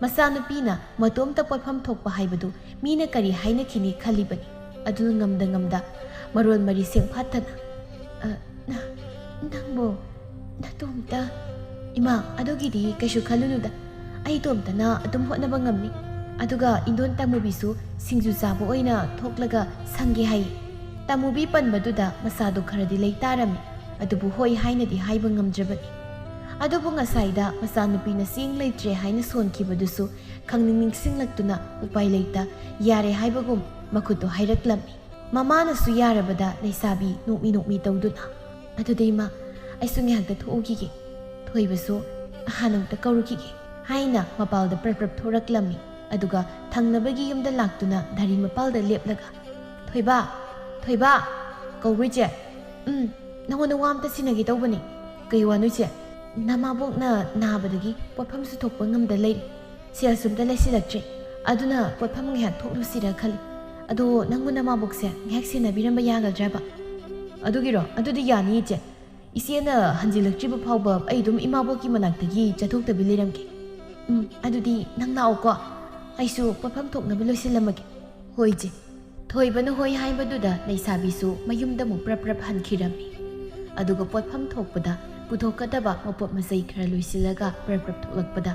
ꯃꯆꯥꯅꯨꯄꯤꯅ ꯃꯇꯣꯝꯇ ꯄꯣꯠꯐꯝ ꯊꯣꯛꯄ ꯍꯥꯏꯕꯗꯨ ꯃꯤꯅ ꯀꯔꯤ ꯍꯥꯏꯅꯈꯤꯅꯤ ꯈꯜꯂꯤꯕꯅꯤ ꯑꯗꯨꯅ ꯉꯝꯗ ꯃꯔꯣꯜ ꯃꯔꯤ ꯁꯦꯡꯐꯥꯠꯇꯅ ꯅꯪꯕꯨ ꯅꯇꯣꯝꯇ ꯏꯃꯥ ꯑꯗꯨꯒꯤꯗꯤ ꯀꯩꯁꯨ ꯈꯜꯂꯨꯅꯨꯗ ꯑꯩ ꯏꯇꯣꯝꯇꯅ ꯑꯗꯨꯝ ꯍꯣꯠꯅꯕ ꯉꯝꯃꯤ ꯑꯗꯨꯒ ꯏꯟꯗꯣꯟ ꯇꯥꯃꯨꯕꯤꯁꯨ ꯁꯤꯡꯖꯨ ꯆꯥꯕ ꯑꯣꯏꯅ ꯊꯣꯛꯂꯒ ꯁꯪꯒꯦ ꯍꯥꯏꯌꯦ ꯇꯥꯃꯨꯕꯤ ꯄꯟꯕꯗꯨꯗ ꯃꯁꯥꯗꯣ ꯈꯔꯗꯤ ꯂꯩꯇꯥꯔꯝꯃꯤ ꯑꯗꯨꯕꯨ ꯍꯣꯏ ꯍꯥꯏꯅꯗꯤ ꯍꯥꯏꯕ ꯉꯝꯗ꯭ꯔꯕꯅꯤ ꯑꯗꯨꯕꯨ ꯉꯁꯥꯏꯗ ꯃꯆꯥꯅꯨꯄꯤꯅ ꯆꯦꯡ ꯂꯩꯇ꯭ꯔꯦ ꯍꯥꯏꯅ ꯁꯣꯟꯈꯤꯕꯗꯨꯁꯨ ꯈꯪꯅꯤꯡ ꯅꯤꯡꯁꯤꯡꯂꯛꯇꯨꯅ ꯎꯄꯥꯏ ꯂꯩꯇ ꯌꯥꯔꯦ ꯍꯥꯏꯕꯒꯨꯝ ꯃꯈꯨꯠꯇꯣ ꯍꯥꯏꯔꯛꯂꯝꯃꯤ ꯃꯃꯥꯅꯁꯨ ꯌꯥꯔꯕꯗ ꯂꯩꯁꯥꯕꯤ ꯅꯣꯛꯃꯤ ꯇꯧꯗꯨꯅ ꯑꯗꯨꯗꯤ ꯏꯃꯥ ꯑꯩꯁꯨ ꯉꯥꯏꯍꯥꯛꯇ ꯊꯣꯛꯎꯈꯤꯒꯦ ꯊꯣꯏꯕꯁꯨ ꯍꯥꯟꯅꯝꯇ ꯀꯧꯔꯨꯈꯤꯒꯦ ꯍꯥꯏꯅ ꯃꯄꯥꯜꯗ ꯄ꯭ꯔꯞ ꯊꯣꯔꯛꯂꯝꯃꯤ ꯑꯗꯨꯒ ꯊꯪꯅꯕꯒꯤ ꯌꯨꯝꯗ ꯂꯥꯛꯇꯨꯅ ꯙꯥꯔꯤ ꯃꯄꯥꯜꯗ ꯂꯦꯞꯂꯒ ꯊꯣꯏꯕ ꯀꯧꯕ꯭ꯔꯤꯆꯦ ꯅꯉꯣꯟꯗ ꯋꯥ ꯑꯝꯇ ꯁꯤꯟꯅꯒꯦ ꯇꯧꯕꯅꯤ ꯀꯩ ꯋꯥꯅꯣ ꯏꯆꯦ ꯅꯃꯥꯕꯣꯛꯅ ꯅꯥꯕꯗꯒꯤ ꯄꯣꯠꯐꯝꯁꯨ ꯊꯣꯛꯄ ꯉꯝꯗ ꯂꯩꯔꯤ ꯁꯦꯜꯁꯨ ꯑꯝꯇ ꯂꯩꯁꯤꯜꯂꯛꯇ꯭ꯔꯦ ꯑꯗꯨꯅ ꯄꯣꯠꯐꯝ ꯉꯥꯏꯍꯥꯛ ꯊꯣꯛꯂꯨꯁꯤꯔ ꯈꯜꯂꯤ ꯑꯗꯣ ꯅꯪꯕꯨ ꯅꯃꯥꯕꯣꯛꯁꯦ ꯉꯥꯏꯍꯥꯛ ꯁꯦꯟꯅꯕꯤꯔꯝꯕ ꯌꯥꯒꯗ꯭ꯔꯕ ꯑꯗꯨꯒꯤꯔꯣ ꯑꯗꯨꯗꯤ ꯌꯥꯅꯤ ꯏꯆꯦ ꯏꯆꯦꯅ ꯍꯟꯖꯤꯜꯂꯛꯇ꯭ꯔꯤꯕ ꯐꯥꯎꯕ ꯑꯩ ꯑꯗꯨꯝ ꯏꯃꯥꯕꯣꯛꯀꯤ ꯃꯅꯥꯛꯇꯒꯤ ꯆꯠꯊꯣꯛꯇꯕꯤ ꯂꯩꯔꯝꯒꯦ ꯑꯗꯨꯗꯤ ꯅꯪ ꯂꯥꯛꯑꯣꯀꯣ ꯑꯩꯁꯨ ꯄꯣꯠꯐꯝ ꯊꯣꯛꯅꯕ ꯂꯣꯏꯁꯤꯜꯂꯝꯃꯒꯦ ꯍꯣꯏ ꯏꯆꯦ ꯊꯣꯏꯕꯅ ꯍꯣꯏ ꯍꯥꯏꯕꯗꯨꯗ ꯂꯩꯁꯥꯕꯤꯁꯨ ꯃꯌꯨꯝꯗ ꯑꯃꯨꯛ ꯄ꯭ꯔꯞ ꯍꯟꯈꯤꯔꯝꯃꯤ ꯑꯗꯨꯒ ꯄꯣꯠꯐꯝ ꯊꯣꯛꯄꯗ ꯄꯨꯊꯣꯛꯀꯗꯕ ꯃꯄꯣꯠ ꯃꯆꯩ ꯈꯔ ꯂꯣꯏꯁꯤꯜꯂꯒ ꯄ꯭ꯔꯞ ꯊꯣꯛꯂꯛꯄꯗ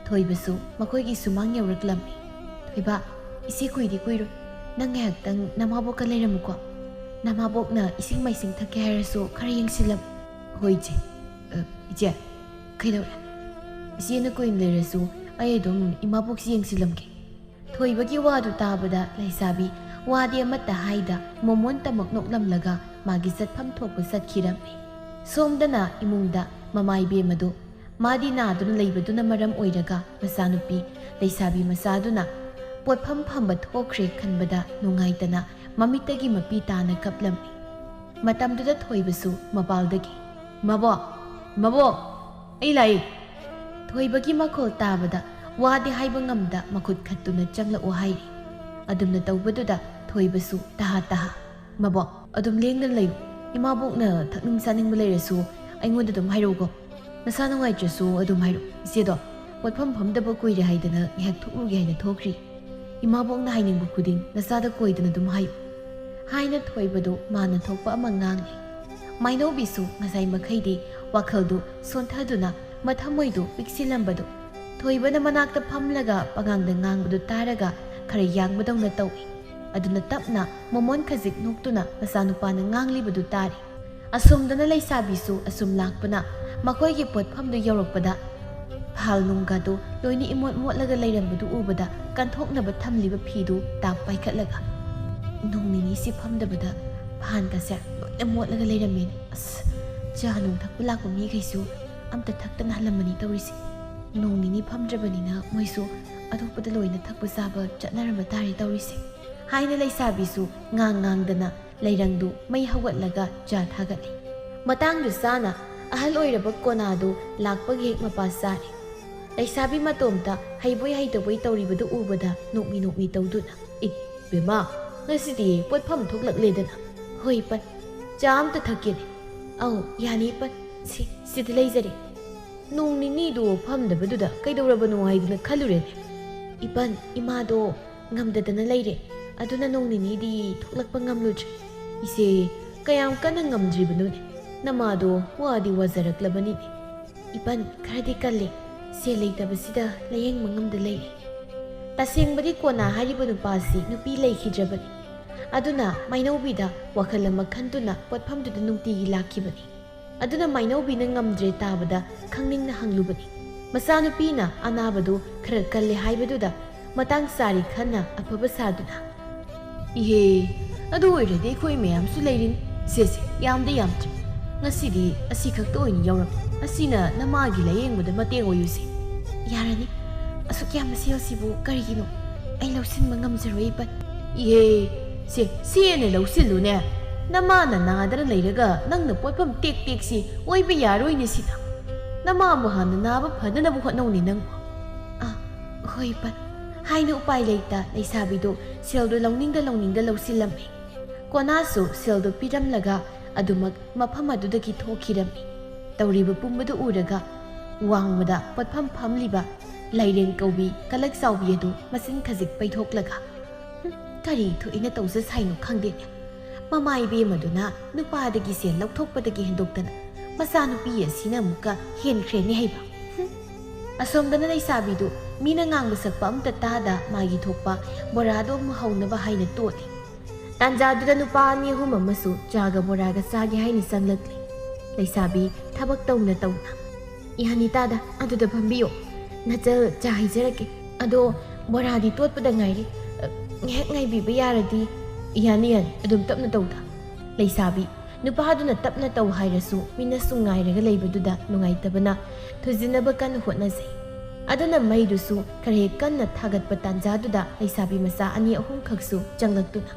ꯊꯣꯏꯕꯁꯨ ꯃꯈꯣꯏꯒꯤ ꯁꯨꯃꯥꯡ ꯌꯧꯔꯛꯂꯝꯃꯤ ꯊꯣꯏꯕ ꯏꯆꯦ ꯀꯨꯏꯗꯤ ꯀꯨꯏꯔꯣꯏ ꯅꯪ ꯉꯥꯏꯍꯥꯛꯇꯪ ꯅꯃꯥꯕꯣꯛꯀ ꯂꯩꯔꯝꯃꯨꯀꯣ ꯅꯃꯥꯕꯣꯛꯅ ꯏꯁꯤꯡ ꯃꯥꯏꯁꯤꯡ ꯊꯛꯀꯦ ꯍꯥꯏꯔꯁꯨ ꯈꯔ ꯌꯦꯡꯁꯤꯜꯂꯝꯃꯨ ꯍꯣꯏ ꯏꯆꯦ ꯏꯆꯦ ꯀꯩꯗꯧꯔꯦ ꯏꯆꯦꯅ ꯀꯨꯏꯅ ꯂꯩꯔꯁꯨ ꯑꯩ ꯑꯗꯨꯝ ꯏꯃꯥꯕꯣꯛꯁꯤ ꯌꯦꯡꯁꯤꯜꯂꯝꯒꯦ ꯊꯣꯏꯕꯒꯤ ꯋꯥꯗꯨ ꯇꯥꯕꯗ ꯂꯩꯁꯥꯕꯤ ꯋꯥꯗꯤ ꯑꯃꯠꯇ ꯍꯥꯏꯗ ꯃꯣꯃꯣꯟꯇꯃꯛ ꯅꯣꯛꯂꯝꯂꯒ ꯃꯥꯒꯤ ꯆꯠꯐꯝ ꯊꯣꯛꯄ ꯆꯠꯈꯤꯔꯝꯃꯤ ꯁꯣꯝꯗꯅ ꯏꯃꯨꯡꯗ ꯃꯃꯥꯏꯕꯦꯝꯃꯗꯨ ꯃꯥꯗꯤ ꯅꯥꯗꯨꯅ ꯂꯩꯕꯗꯨꯅ ꯃꯔꯝ ꯑꯣꯏꯔꯒ ꯃꯆꯥꯅꯨꯄꯤ ꯂꯩꯁꯥꯕꯤ ꯃꯆꯥꯗꯨꯅ ꯄꯣꯠꯐꯝ ꯐꯝꯕ ꯊꯣꯛꯈ꯭ꯔꯦ ꯈꯟꯕꯗ ꯅꯨꯡꯉꯥꯏꯇꯅ ꯃꯃꯤꯠꯇꯒꯤ ꯃꯄꯤ ꯇꯥꯅ ꯀꯞꯂꯝꯃꯤ ꯃꯇꯝꯗꯨꯗ ꯊꯣꯏꯕꯁꯨ ꯃꯄꯥꯜꯗꯒꯤ ꯃꯕꯣꯛ ꯃꯕꯣꯛ ꯑꯩ ꯂꯥꯛꯏ ꯊꯣꯏꯕꯒꯤ ꯃꯈꯣꯜ ꯇꯥꯕꯗ ꯋꯥꯗꯤ ꯍꯥꯏꯕ ꯉꯝꯗ ꯃꯈꯨꯠ ꯈꯠꯇꯨꯅ ꯆꯪꯂꯛꯑꯣ ꯍꯥꯏꯔꯤ ꯑꯗꯨꯝꯅ ꯇꯧꯕꯗꯨꯗ ꯊꯣꯏꯕꯁꯨ ꯇꯍꯥ ꯃꯕꯣꯛ ꯑꯗꯨꯝ ꯂꯦꯡꯗꯅ ꯂꯩꯌꯨ ꯏꯃꯥꯕꯣꯛꯅ ꯊꯛꯅꯤꯡ ꯆꯥꯅꯤꯡꯕ ꯂꯩꯔꯁꯨ ꯑꯩꯉꯣꯟꯗ ꯑꯗꯨꯝ ꯍꯥꯏꯔꯛꯎꯀꯣ ꯅꯁꯥ ꯅꯨꯡꯉꯥꯏꯇ꯭ꯔꯁꯨ ꯑꯗꯨꯝ ꯍꯥꯏꯔꯛꯎ ꯏꯆꯦꯗꯣ ꯄꯣꯠꯐꯝ ꯐꯝꯗꯕ ꯀꯨꯏꯔꯦ ꯍꯥꯏꯗꯅ ꯉꯥꯏꯍꯥꯛ ꯊꯣꯛꯂꯨꯒꯦ ꯍꯥꯏꯅ ꯊꯣꯛꯈ꯭ꯔꯤ ꯏꯃꯥꯕꯣꯛꯅ ꯍꯥꯏꯅꯤꯡꯕ ꯈꯨꯗꯤꯡ ꯅꯁꯥꯗ ꯀꯣꯏꯗꯅ ꯑꯗꯨꯝ ꯍꯥꯏꯌꯨ ꯍꯥꯏꯅ ꯊꯣꯏꯕꯗꯨ ꯃꯥꯅ ꯊꯣꯛꯄ ꯑꯃ ꯉꯥꯡꯂꯤ ꯃꯥꯏꯅꯧꯕꯤꯁꯨ ꯉꯁꯥꯏ ꯃꯈꯩꯗꯤ ꯋꯥꯈꯜꯗꯨ ꯁꯣꯟꯊꯗꯨꯅ ꯃꯊꯃꯣꯏꯗꯨ ꯄꯤꯛꯁꯤꯜꯂꯝꯕꯗꯨ ꯊꯣꯏꯕꯅ ꯃꯅꯥꯛꯇ ꯐꯝꯂꯒ ꯄꯉꯥꯡꯗ ꯉꯥꯡꯕꯗꯨ ꯇꯥꯔꯒ ꯈꯔ ꯌꯥꯡꯕꯗꯧꯅ ꯇꯧꯏ ꯑꯗꯨꯅ ꯇꯞꯅ ꯃꯣꯃꯣꯟ ꯈꯖꯤꯛ ꯅꯣꯛꯇꯨꯅ ꯃꯆꯥꯅꯨꯄꯥꯅ ꯉꯥꯡꯂꯤꯕꯗꯨ ꯇꯥꯔꯤ ꯑꯁꯣꯝꯗꯅ ꯂꯩꯁꯥꯕꯤꯁꯨ ꯑꯁꯨꯝ ꯂꯥꯛꯄꯅ ꯃꯈꯣꯏꯒꯤ ꯄꯣꯠꯐꯝꯗꯨ ꯌꯧꯔꯛꯄꯗ ꯐꯥꯜ ꯅꯨꯡꯒꯗꯨ ꯂꯣꯏꯅ ꯏꯃꯣꯠ ꯃꯣꯠꯂꯒ ꯂꯩꯔꯝꯕꯗꯨ ꯎꯕꯗ ꯀꯟꯊꯣꯛꯅꯕ ꯊꯝꯂꯤꯕ ꯐꯤꯗꯨ ꯇꯥꯞ ꯄꯥꯏꯈꯠꯂꯒ ꯅꯣꯡ ꯅꯤꯅꯤꯁꯤ ꯐꯝꯗꯕꯗ ꯐꯥꯟꯒꯁꯦ ꯂꯣꯏꯅ ꯃꯣꯠꯂꯒ ꯂꯩꯔꯝꯃꯦꯅꯦ ꯑꯁ ꯆꯥ ꯅꯨꯡ ꯊꯛꯄ ꯂꯥꯛꯄ ꯃꯤꯈꯩꯁꯨ ꯑꯝꯇ ꯊꯛꯇꯅ ꯍꯜꯂꯝꯃꯅꯤ ꯇꯧꯔꯤꯁꯦ ꯅꯣꯡ ꯅꯤꯅꯤ ꯐꯝꯗ꯭ꯔꯕꯅꯤꯅ ꯃꯣꯏꯁꯨ ꯑꯇꯣꯞꯄꯗ ꯂꯣꯏꯅ ꯊꯛꯄ ꯆꯥꯕ ꯆꯠꯅꯔꯝꯕ ꯇꯥꯔꯦ ꯇꯧꯔꯤꯁꯦ ꯍꯥꯏꯅ ꯂꯩꯁꯥꯕꯤꯁꯨ ꯉꯥꯡꯗꯅ ꯂꯩꯔꯪꯗꯨ ꯃꯩ ꯍꯧꯒꯠꯂꯒ ꯆꯥ ꯊꯥꯒꯠꯂꯤ ꯃꯇꯥꯡꯗꯨ ꯆꯥꯅ ꯑꯍꯜ ꯑꯣꯏꯔꯕ ꯀꯣꯅꯥꯗꯨ ꯂꯥꯛꯄꯒꯤ ꯍꯦꯛ ꯃꯄꯥ ꯆꯥꯔꯤ ꯂꯩꯁꯥꯕꯤ ꯃꯇꯣꯝꯇ ꯍꯩꯕꯣꯏ ꯍꯩꯇꯕꯣꯏ ꯇꯧꯔꯤꯕꯗꯨ ꯎꯕꯗ ꯅꯣꯛꯃꯤ ꯇꯧꯗꯨꯅ ꯕꯦꯝꯃ ꯉꯁꯤꯗꯤ ꯄꯣꯠꯐꯝ ꯊꯣꯛꯂꯛꯂꯦꯗꯅ ꯍꯣꯏ ꯄꯟ ꯆꯥ ꯑꯝꯇ ꯊꯛꯀꯦꯅꯦ ꯑꯧ ꯌꯥꯅꯤ ꯄꯟ ꯁꯤꯗ ꯂꯩꯖꯔꯦ ꯅꯣꯡ ꯅꯤꯅꯤꯗꯨ ꯐꯝꯗꯕꯗꯨꯗ ꯀꯩꯗꯧꯔꯕꯅꯣ ꯍꯥꯏꯗꯨꯅ ꯈꯜꯂꯨꯔꯦꯅꯦ ꯏꯄꯟ ꯏꯃꯥꯗꯣ ꯉꯝꯗꯗꯅ ꯂꯩꯔꯦ ꯑꯗꯨꯅ ꯅꯣꯡ ꯅꯤꯅꯤꯗꯤ ꯊꯣꯛꯂꯛꯄ ꯉꯝꯂꯨꯗ꯭ꯔꯦ ꯏꯆꯦ ꯀꯌꯥꯝ ꯀꯟꯅ ꯉꯝꯗ꯭ꯔꯤꯕꯅꯣꯅꯦ ꯅꯃꯥꯗꯣ ꯋꯥꯗꯤ ꯋꯥꯖꯔꯛꯂꯕꯅꯤꯅꯦ ꯏꯄꯟ ꯈꯔꯗꯤ ꯀꯜꯂꯦ ꯁꯦꯜ ꯂꯩꯇꯕꯁꯤꯗ ꯂꯥꯌꯦꯡꯕ ꯉꯝꯗ ꯂꯩꯔꯦ ꯇꯁꯦꯡꯕꯗꯤ ꯀꯣꯅꯥ ꯍꯥꯏꯔꯤꯕ ꯅꯨꯄꯥꯁꯤ ꯅꯨꯄꯤ ꯂꯩꯈꯤꯗ꯭ꯔꯕꯅꯤ ꯑꯗꯨꯅ ꯃꯥꯏꯅꯧꯕꯤꯗ ꯋꯥꯈꯜ ꯑꯃ ꯈꯟꯗꯨꯅ ꯄꯣꯠꯐꯝꯗꯨꯗ ꯅꯨꯡꯇꯤꯒꯤ ꯂꯥꯛꯈꯤꯕꯅꯤ ꯑꯗꯨꯅ ꯃꯥꯏꯅꯧꯕꯤꯅ ꯉꯝꯗ꯭ꯔꯦ ꯇꯥꯕꯗ ꯈꯪꯅꯤꯡꯅ ꯍꯪꯂꯨꯕꯅꯤ ꯃꯆꯥꯅꯨꯄꯤꯅ ꯑꯅꯥꯕꯗꯨ ꯈꯔ ꯀꯜꯂꯦ ꯍꯥꯏꯕꯗꯨꯗ ꯃꯇꯥꯡ ꯆꯥꯔꯤ ꯈꯟꯅ ꯑꯐꯕ ꯁꯥꯗꯨꯅ ꯏꯍꯦ ꯑꯗꯨ ꯑꯣꯏꯔꯗꯤ ꯑꯩꯈꯣꯏ ꯃꯌꯥꯝꯁꯨ ꯂꯩꯔꯤꯅꯤ ꯁꯦꯁꯦ ꯌꯥꯝꯗꯤ ꯌꯥꯝꯗ꯭ꯔꯦ ꯉꯁꯤꯗꯤ ꯑꯁꯤ ꯈꯛꯇ ꯑꯣꯏꯅ ꯌꯧꯔꯝꯃꯤ ꯑꯁꯤꯅ ꯅꯃꯥꯒꯤ ꯂꯥꯌꯦꯡꯕꯗ ꯃꯇꯦꯡ ꯑꯣꯏꯌꯨꯁꯦ ꯌꯥꯔꯅꯤ ꯑꯁꯨꯛ ꯌꯥꯝꯕ ꯁꯦꯜꯁꯤꯕꯨ ꯀꯔꯤꯒꯤꯅꯣ ꯑꯩ ꯂꯧꯁꯤꯟꯕ ꯉꯝꯖꯔꯣꯏ ꯏꯄꯟ ꯏꯍꯦ ꯁꯦꯅ ꯂꯧꯁꯤꯜꯂꯨꯅꯦ ꯅꯃꯥꯅ ꯅꯥꯗꯅ ꯂꯩꯔꯒ ꯅꯪꯅ ꯄꯣꯠꯐꯝ ꯇꯦꯛꯁꯤ ꯑꯣꯏꯕ ꯌꯥꯔꯣꯏꯅꯦ ꯁꯤꯗ ꯅꯃꯥꯕꯨ ꯍꯥꯟꯅ ꯅꯥꯕ ꯐꯅꯅꯕ ꯍꯣꯠꯅꯧꯅꯦ ꯅꯪꯕꯨ ꯍꯣꯏ ꯄꯟ ꯍꯥꯏꯅ ꯎꯄꯥꯏ ꯂꯩꯇ ꯂꯩꯁꯥꯕꯤꯗꯨ ꯁꯦꯜꯗꯨ ꯂꯧꯅꯤꯡꯗ ꯂꯧꯁꯤꯜꯂꯝꯃꯤ ꯀꯣꯅꯥꯁꯨ ꯁꯦꯜꯗꯨ ꯄꯤꯔꯝꯂꯒ ꯑꯗꯨꯃꯛ ꯃꯐꯝ ꯑꯗꯨꯗꯒꯤ ꯊꯣꯛꯈꯤꯔꯝꯃꯤ ꯇꯧꯔꯤꯕ ꯄꯨꯝꯕꯗꯨ ꯎꯔꯒ ꯋꯥꯡꯃꯗ ꯄꯣꯠꯐꯝ ꯐꯝꯂꯤꯕ ꯂꯩꯔꯦꯡ ꯀꯧꯕꯤ ꯀꯂꯛ ꯆꯥꯎꯕꯤ ꯑꯗꯨ ꯃꯆꯤꯟ ꯈꯖꯤꯛ ꯄꯩꯊꯣꯛꯂꯒ ꯀꯔꯤ ꯊꯣꯛꯏꯅ ꯇꯧꯖ ꯁꯥꯏꯅꯣ ꯈꯪꯗꯦꯅꯦ ꯃꯃꯥ ꯏꯕꯦꯝꯃꯗꯨꯅ ꯅꯨꯄꯥꯗꯒꯤ ꯁꯦꯜ ꯂꯧꯊꯣꯛꯄꯗꯒꯤ ꯍꯦꯟꯗꯣꯛꯇꯅ ꯃꯆꯥꯅꯨꯄꯤ ꯑꯁꯤꯅ ꯑꯃꯨꯛꯀ ꯍꯦꯟꯈ꯭ꯔꯦꯅꯦ ꯍꯩꯕ ꯑꯁꯣꯝꯗꯅ ꯂꯩꯁꯥꯕꯤꯗꯨ ꯃꯤꯅ ꯉꯥꯡꯕ ꯁꯛꯄ ꯑꯝꯇ ꯇꯥꯗ ꯃꯥꯒꯤ ꯊꯣꯛꯄ ꯕꯣꯔꯥꯗꯣ ꯑꯃꯨꯛ ꯍꯧꯅꯕ ꯍꯥꯏꯅ ꯇꯣꯠꯂꯤ ꯇꯥꯟꯖꯥꯗꯨꯗ ꯅꯨꯄꯥ 2-3 ꯑꯃꯁꯨ ꯆꯥꯒ ꯕꯣꯔꯥꯒ ꯆꯥꯒꯦ ꯍꯥꯏꯅ ꯆꯪꯂꯛꯂꯤ ꯂꯩꯁꯥꯕꯤ ꯊꯕꯛ ꯇꯧꯅ ꯌꯥꯅꯤꯇꯥꯗ ꯑꯗꯨꯗ ꯐꯝꯕꯤꯌꯣ ꯅꯆꯜ ꯆꯥ ꯍꯩꯖꯔꯛꯀꯦ ꯑꯗꯣ ꯕꯣꯔꯥꯗꯤ ꯇꯣꯠꯄꯗ ꯉꯥꯏꯔꯤ ꯉꯥꯏꯍꯥꯛ ꯉꯥꯏꯕꯤꯕ ꯌꯥꯔꯗꯤ ꯌꯥꯅꯤ ꯑꯗꯨꯝ ꯇꯞꯅ ꯇꯧꯗ ꯂꯩꯁꯥꯕꯤ ꯅꯨꯄꯥꯗꯨꯅ ꯇꯞꯅ ꯇꯧ ꯍꯥꯏꯔꯁꯨ ꯃꯤꯅꯁꯨ ꯉꯥꯏꯔꯒ ꯂꯩꯕꯗꯨꯗ ꯅꯨꯡꯉꯥꯏꯇꯕꯅ ꯊꯨꯖꯤꯟꯅꯕ ꯀꯟꯅ ꯍꯣꯠꯅꯖꯩ ꯑꯗꯨꯅ ꯃꯩꯗꯨꯁꯨ ꯈꯔ ꯍꯦꯛ ꯀꯟꯅ ꯊꯥꯒꯠꯄ ꯇꯥꯟꯖꯥꯗꯨꯗ ꯂꯩꯁꯥꯕꯤ ꯃꯆꯥ 2-3 ꯈꯛꯁꯨ ꯆꯪꯂꯛꯇꯨꯅ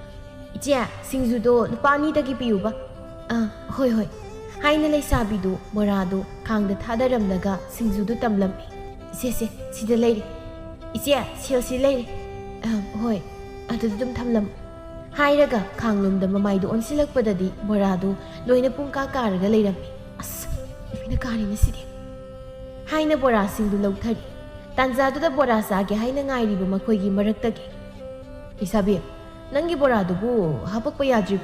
ꯏꯆꯦ ꯁꯤꯡꯖꯨꯗꯣ ꯂꯨꯄꯥ 2ꯗꯒꯤ ꯄꯤꯌꯨꯕ ꯍꯣꯏ ꯍꯥꯏꯅ ꯂꯩꯁꯥꯕꯤꯗꯨ ꯕꯣꯔꯥꯗꯨ ꯈꯥꯡꯗ ꯊꯥꯗꯔꯝꯂꯒ ꯁꯤꯡꯖꯨꯗꯨ ꯇꯝꯂꯝꯃꯤ ꯏꯆꯦ ꯁꯤꯗ ꯂꯩꯔꯦ ꯏꯆꯦ ꯁꯦꯜꯁꯤ ꯂꯩꯔꯦ ꯍꯣꯏ ꯑꯗꯨꯗ ꯑꯗꯨꯝ ꯊꯝꯂꯝꯃꯨ ꯍꯥꯏꯔꯒ ꯈꯥꯡꯂꯣꯝꯗ ꯃꯃꯥꯏꯗꯨ ꯑꯣꯟꯁꯤꯜꯂꯛꯄꯗꯗꯤ ꯕꯣꯔꯥꯗꯨ ꯂꯣꯏꯅ ꯄꯨꯡꯀꯥ ꯀꯥꯔꯒ ꯂꯩꯔꯝꯃꯤ ꯑꯁ ꯂꯣꯏꯅ ꯀꯥꯔꯤꯅ ꯁꯤꯗꯤ ꯍꯥꯏꯅ ꯕꯣꯔꯥꯁꯤꯡꯗꯨ ꯂꯧꯊꯔꯤ ꯇꯥꯟꯖꯥꯗꯨꯗ ꯕꯣꯔꯥ ꯆꯥꯒꯦ ꯍꯥꯏꯅ ꯉꯥꯏꯔꯤꯕ ꯃꯈꯣꯏꯒꯤ ꯃꯔꯛꯇꯒꯤ ꯂꯩꯁꯥꯕꯤ ꯅꯪꯒꯤ ꯕꯣꯔꯥꯗꯨꯕꯨ ꯍꯥꯄꯛꯄ ꯌꯥꯗ꯭ꯔꯤꯕꯣ?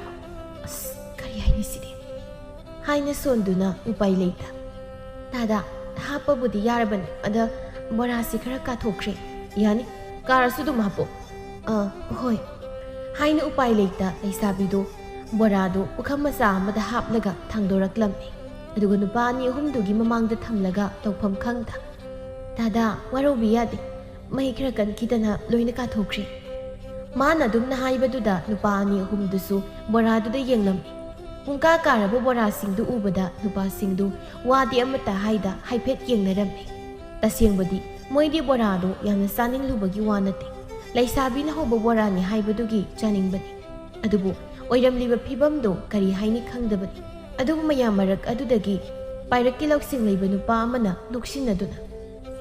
ꯑꯁ ꯀꯔꯤ ꯍꯥꯏꯅꯤ ꯁꯤꯗꯤ ꯍꯥꯏꯅ ꯁꯣꯟꯗꯨꯅ ꯎꯄꯥꯏ ꯂꯩꯇ ꯗꯥꯗꯥ ꯍꯥꯞꯄꯕꯨꯗꯤ ꯌꯥꯔꯕꯅꯤ ꯑꯗ ꯕꯣꯔꯥꯁꯤ ꯈꯔ ꯀꯥꯊꯣꯛꯈ꯭ꯔꯦ ꯌꯥꯅꯤ ꯀꯥꯔꯁꯨ ꯑꯗꯨꯝ ꯍꯥꯞꯄꯣ ꯍꯣꯏ ꯍꯥꯏꯅ ꯎꯄꯥꯏ ꯂꯩꯇ ꯂꯩꯁꯥꯕꯤꯗꯨ ꯕꯣꯔꯥꯗꯨ ꯄꯨꯈꯝ ꯃꯆꯥ ꯑꯃꯗ ꯍꯥꯞꯂꯒ ꯊꯥꯡꯗꯣꯔꯛꯂꯝꯃꯤ ꯑꯗꯨꯒ ꯅꯨꯄꯥ ꯑꯅꯤ ꯑꯍꯨꯝꯗꯨꯒꯤ ꯃꯃꯥꯡꯗ ꯊꯝꯂꯒ ꯇꯧꯐꯝ ꯈꯪꯗ ꯗꯥꯗꯥ ꯋꯥꯔꯧꯕꯤ ꯌꯥꯗꯦ ꯃꯩ ꯈꯔ ꯀꯟꯈꯤꯗꯅ ꯂꯣꯏꯅ ꯀꯥꯊꯣꯛꯈ꯭ꯔꯦ ꯃꯥꯅ ꯑꯗꯨꯝꯅ ꯍꯥꯏꯕꯗꯨꯗ ꯅꯨꯄꯥ ꯑꯅꯤ ꯑꯍꯨꯝꯗꯨꯁꯨ ꯕꯣꯔꯥꯗꯨꯗ ꯌꯦꯡꯂꯝꯃꯤ ꯄꯨꯡꯀꯥ ꯀꯥꯔꯕ ꯕꯣꯔꯥꯁꯤꯡꯗꯨ ꯎꯕꯗ ꯅꯨꯄꯥꯁꯤꯡꯗꯨ ꯋꯥꯗꯤ ꯑꯃꯠꯇ ꯍꯥꯏꯗ ꯍꯥꯏꯐꯦꯠ ꯌꯦꯡꯅꯔꯝꯃꯤ ꯇꯁꯦꯡꯕꯗꯤ ꯃꯣꯏꯗꯤ ꯕꯣꯔꯥꯗꯨ ꯌꯥꯝꯅ ꯆꯥꯅꯤꯡꯂꯨꯕꯒꯤ ꯋꯥ ꯅꯠꯇꯦ ꯂꯩꯁꯥꯕꯤꯅ ꯍꯧꯕ ꯕꯣꯔꯥꯅꯤ ꯍꯥꯏꯕꯗꯨꯒꯤ ꯆꯥꯅꯤꯡꯕꯅꯤ ꯑꯗꯨꯕꯨ ꯑꯣꯏꯔꯝꯂꯤꯕ ꯐꯤꯕꯝꯗꯨ ꯀꯔꯤ ꯍꯥꯏꯅꯤ ꯈꯪꯗꯕꯅꯤ ꯑꯗꯨꯕꯨ ꯃꯌꯥꯝ ꯃꯔꯛ ꯑꯗꯨꯗꯒꯤ ꯄꯥꯏꯔꯛꯀꯤ ꯂꯧꯁꯤꯡ ꯂꯩꯕ ꯅꯨꯄꯥ ꯑꯃꯅ ꯅꯣꯛꯁꯤꯟꯅꯗꯨꯅ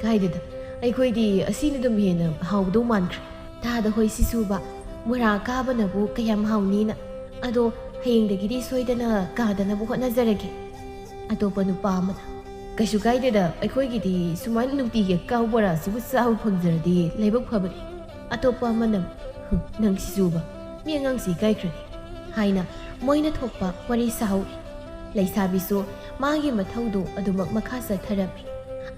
ꯀꯥꯏꯗꯦꯗ ꯑꯩꯈꯣꯏꯗꯤ ꯑꯁꯤꯅ ꯑꯗꯨꯝ ꯍꯦꯟꯅ ꯍꯥꯎꯗꯧ ꯃꯥꯟꯈ꯭ꯔꯦ ꯗꯥꯗꯥ ꯍꯣꯏ ꯁꯤꯁꯨꯕ ꯕꯣꯔꯥ ꯀꯥꯕꯅꯕꯨ ꯀꯌꯥꯝ ꯍꯥꯎꯅꯤꯅ ꯑꯗꯣ ꯍꯌꯦꯡꯗꯒꯤꯗꯤ ꯁꯣꯏꯗꯅ ꯀꯥꯗꯅꯕ ꯍꯣꯠꯅꯖꯔꯒꯦ ꯑꯇꯣꯞꯄ ꯅꯨꯄꯥ ꯑꯃꯅ ꯀꯩꯁꯨ ꯀꯥꯏꯗꯦꯗ ꯑꯩꯈꯣꯏꯒꯤꯗꯤ ꯁꯨꯃꯥꯏꯅ ꯅꯨꯡꯇꯤꯒꯤ ꯀꯥꯎ ꯕꯣꯔꯥꯁꯤꯕꯨ ꯆꯥꯕ ꯐꯪꯖꯔꯗꯤ ꯂꯥꯏꯕꯛ ꯐꯕꯅꯤ ꯑꯇꯣꯞꯄ ꯑꯃꯅ ꯅꯪ ꯁꯤꯁꯨꯕ ꯃꯤ ꯑꯉꯥꯡꯁꯤ ꯏꯀꯥꯏꯈ꯭ꯔꯅꯤ ꯍꯥꯏꯅ ꯃꯣꯏꯅ ꯊꯣꯛꯄ ꯋꯥꯔꯤ ꯁꯥꯍꯧꯔꯤ ꯂꯩꯁꯥꯕꯤꯁꯨ ꯃꯥꯒꯤ ꯃꯊꯧꯗꯨ ꯑꯗꯨꯃꯛ ꯃꯈꯥ ꯆꯠꯊꯔꯝꯃꯤ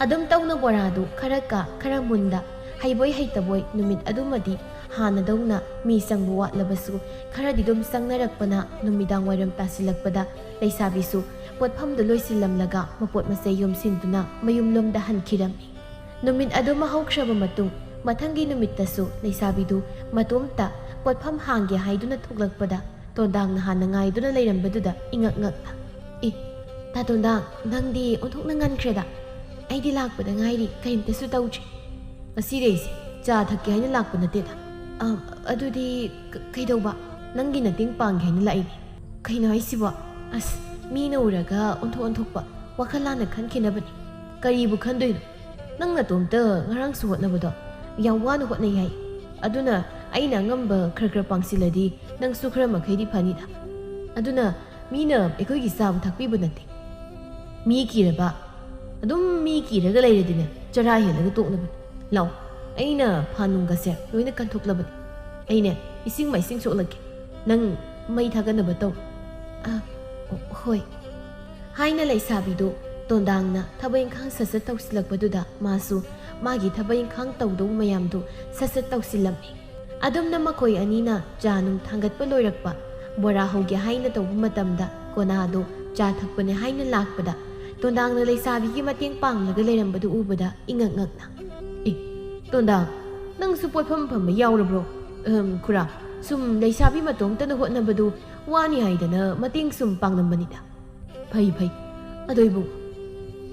ꯑꯗꯨꯝ ꯇꯧꯅ ꯕꯣꯔꯥꯗꯨ ꯈꯔ ꯀꯥ ꯈꯔ ꯃꯨꯟꯗ ꯍꯩꯕꯣꯏ ꯍꯩꯇꯕꯣꯏ ꯅꯨꯃꯤꯠ ꯑꯗꯨꯃꯗꯤ ꯍꯥꯟꯅꯗꯧꯅ ꯃꯤ ꯆꯪꯕ ꯋꯥꯠꯂꯕꯁꯨ ꯈꯔꯗꯤ ꯑꯗꯨꯝ ꯆꯪꯅꯔꯛꯄꯅ ꯅꯨꯃꯤꯗꯥꯡ ꯋꯥꯏꯔꯝ ꯇꯥꯁꯤꯜꯂꯛꯄꯗ ꯂꯩꯁꯥꯕꯤꯁꯨ ꯄꯣꯠꯐꯝꯗꯨ ꯂꯣꯏꯁꯤꯜꯂꯝꯂꯒ ꯃꯄꯣꯠ ꯃꯆꯩ ꯌꯣꯝꯁꯤꯟꯗꯨꯅ ꯃꯌꯨꯝꯂꯣꯝꯗ ꯍꯟꯈꯤꯔꯝꯃꯤ ꯅꯨꯃꯤꯠ ꯑꯗꯨꯃ ꯍꯧꯈ꯭ꯔꯕ ꯃꯇꯨꯡ ꯃꯊꯪꯒꯤ ꯅꯨꯃꯤꯠꯇꯁꯨ ꯂꯩꯁꯥꯕꯤꯗꯨ ꯃꯇꯣꯝꯇ ꯄꯣꯠꯐꯝ ꯍꯥꯡꯒꯦ ꯍꯥꯏꯗꯨꯅ ꯊꯣꯛꯂꯛꯄꯗ ꯇꯣꯟꯗꯥꯡꯅ ꯍꯥꯟꯅ ꯉꯥꯏꯗꯨꯅ ꯂꯩꯔꯝꯕꯗꯨꯗ ꯏꯉꯛ ꯉꯛꯅ ꯇꯥ ꯇꯣꯟꯗꯥꯡ ꯅꯪꯗꯤ ꯑꯣꯟꯊꯣꯛꯅ ꯉꯟꯈ꯭ꯔꯦꯗ ꯑꯩꯗꯤ ꯂꯥꯛꯄꯗ ꯉꯥꯏꯔꯤ ꯀꯔꯤꯝꯇꯁꯨ ꯇꯧꯗ꯭ꯔꯤ ꯉꯁꯤꯗꯤ ꯑꯩꯁꯦ ꯆꯥ ꯊꯛꯀꯦ ꯍꯥꯏꯅ ꯂꯥꯛꯄ ꯅꯠꯇꯦꯗ ꯑꯗꯨꯗꯤ ꯀꯩꯗꯧꯕ ꯅꯪꯒꯤ ꯃꯇꯦꯡ ꯄꯥꯡꯒꯦ ꯍꯥꯏꯅ ꯂꯥꯛꯏꯅꯦ ꯀꯩꯅꯣ ꯍꯥꯏꯁꯤꯕꯣ ꯑꯁ ꯃꯤꯅ ꯎꯔꯒ ꯑꯣꯟꯊꯣꯛꯄ ꯋꯥꯈꯜ ꯂꯥꯟꯅ ꯈꯟꯈꯤꯅꯕꯅꯤ ꯀꯔꯤꯕꯨ ꯈꯟꯗꯣꯏꯅꯣ ꯅꯪ ꯅꯇꯣꯝꯇ ꯉꯔꯥꯡꯁꯨ ꯍꯣꯠꯅꯕꯗꯣ ꯌꯥꯝ ꯋꯥꯅ ꯍꯣꯠꯅꯩ ꯍꯥꯏ ꯑꯗꯨꯅ ꯑꯩꯅ ꯑꯉꯝꯕ ꯈꯔ ꯄꯥꯡꯁꯤꯜꯂꯗꯤ ꯅꯪꯁꯨ ꯈꯔ ꯃꯈꯩꯗꯤ ꯐꯅꯤꯗ ꯑꯗꯨꯅ ꯃꯤꯅ ꯑꯩꯈꯣꯏꯒꯤ ꯆꯥꯕ ꯊꯛꯄꯤꯕ ꯅꯠꯇꯦ ꯃꯤ ꯀꯤꯔꯕ ꯑꯗꯨꯝ ꯃꯤ ꯀꯤꯔꯒ ꯂꯩꯔꯗꯤꯅꯦ ꯆꯔꯥ ꯍꯦꯜꯂꯒ ꯇꯣꯛꯅꯕꯅꯤ ꯂꯥꯎ ꯑꯩꯅ ꯐꯥꯅꯨꯡꯒꯁꯦ ꯂꯣꯏꯅ ꯀꯟꯊꯣꯛꯂꯕꯅꯤ ꯑꯩꯅꯦ ꯏꯁꯤꯡ ꯃꯥꯏꯁꯤꯡ ꯁꯣꯛꯂꯛꯀꯦ ꯅꯪ ꯃꯩ ꯊꯥꯒꯠꯅꯕ ꯇꯧ ꯍꯣꯏ ꯍꯥꯏꯅ ꯂꯩꯁꯥꯕꯤꯗꯨ ꯇꯣꯟꯗꯥꯡꯅ ꯊꯕꯛ ꯏꯪꯈꯥꯡ ꯁꯠ ꯇꯧꯁꯤꯜꯂꯛꯄꯗꯨꯗ ꯃꯥꯁꯨ ꯃꯥꯒꯤ ꯊꯕꯛ ꯏꯪꯈꯥꯡ ꯇꯧꯗꯧꯕ ꯃꯌꯥꯝꯗꯨ ꯁꯠ ꯇꯧꯁꯤꯜꯂꯝꯃꯤ ꯑꯗꯨꯝꯅ ꯃꯈꯣꯏ ꯑꯅꯤꯅ ꯆꯥ ꯅꯨꯡ ꯊꯥꯡꯒꯠꯄ ꯂꯣꯏꯔꯛꯄ ꯕꯣꯔꯥ ꯍꯧꯒꯦ ꯍꯥꯏꯅ ꯇꯧꯕ ꯃꯇꯝꯗ ꯀꯣꯅꯥꯗꯣ ꯆꯥ ꯊꯛꯄꯅꯦ ꯍꯥꯏꯅ ꯂꯥꯛꯄꯗ ꯇꯣꯟꯗꯥꯡꯅ ꯂꯩꯁꯥꯕꯤꯒꯤ ꯃꯇꯦꯡ ꯄꯥꯡꯂꯒ ꯂꯩꯔꯝꯕꯗꯨ ꯎꯕꯗ ꯏꯉꯛ ꯉꯛꯅ ꯇꯣꯟꯗꯥꯡ ꯅꯪꯁꯨ ꯄꯣꯠꯐꯝ ꯐꯝꯕ ꯌꯥꯎꯔꯕ꯭ꯔꯣ ꯈꯨꯔꯥ ꯁꯨꯝ ꯂꯩꯁꯥꯕꯤ ꯃꯇꯣꯝꯇꯅ ꯍꯣꯠꯅꯕꯗꯨ ꯋꯥꯅꯤ ꯍꯥꯏꯗꯅ ꯃꯇꯦꯡ ꯁꯨꯝ ꯄꯥꯡꯂꯝꯕꯅꯤꯗ ꯐꯩ ꯑꯗꯣ ꯏꯕꯨꯡ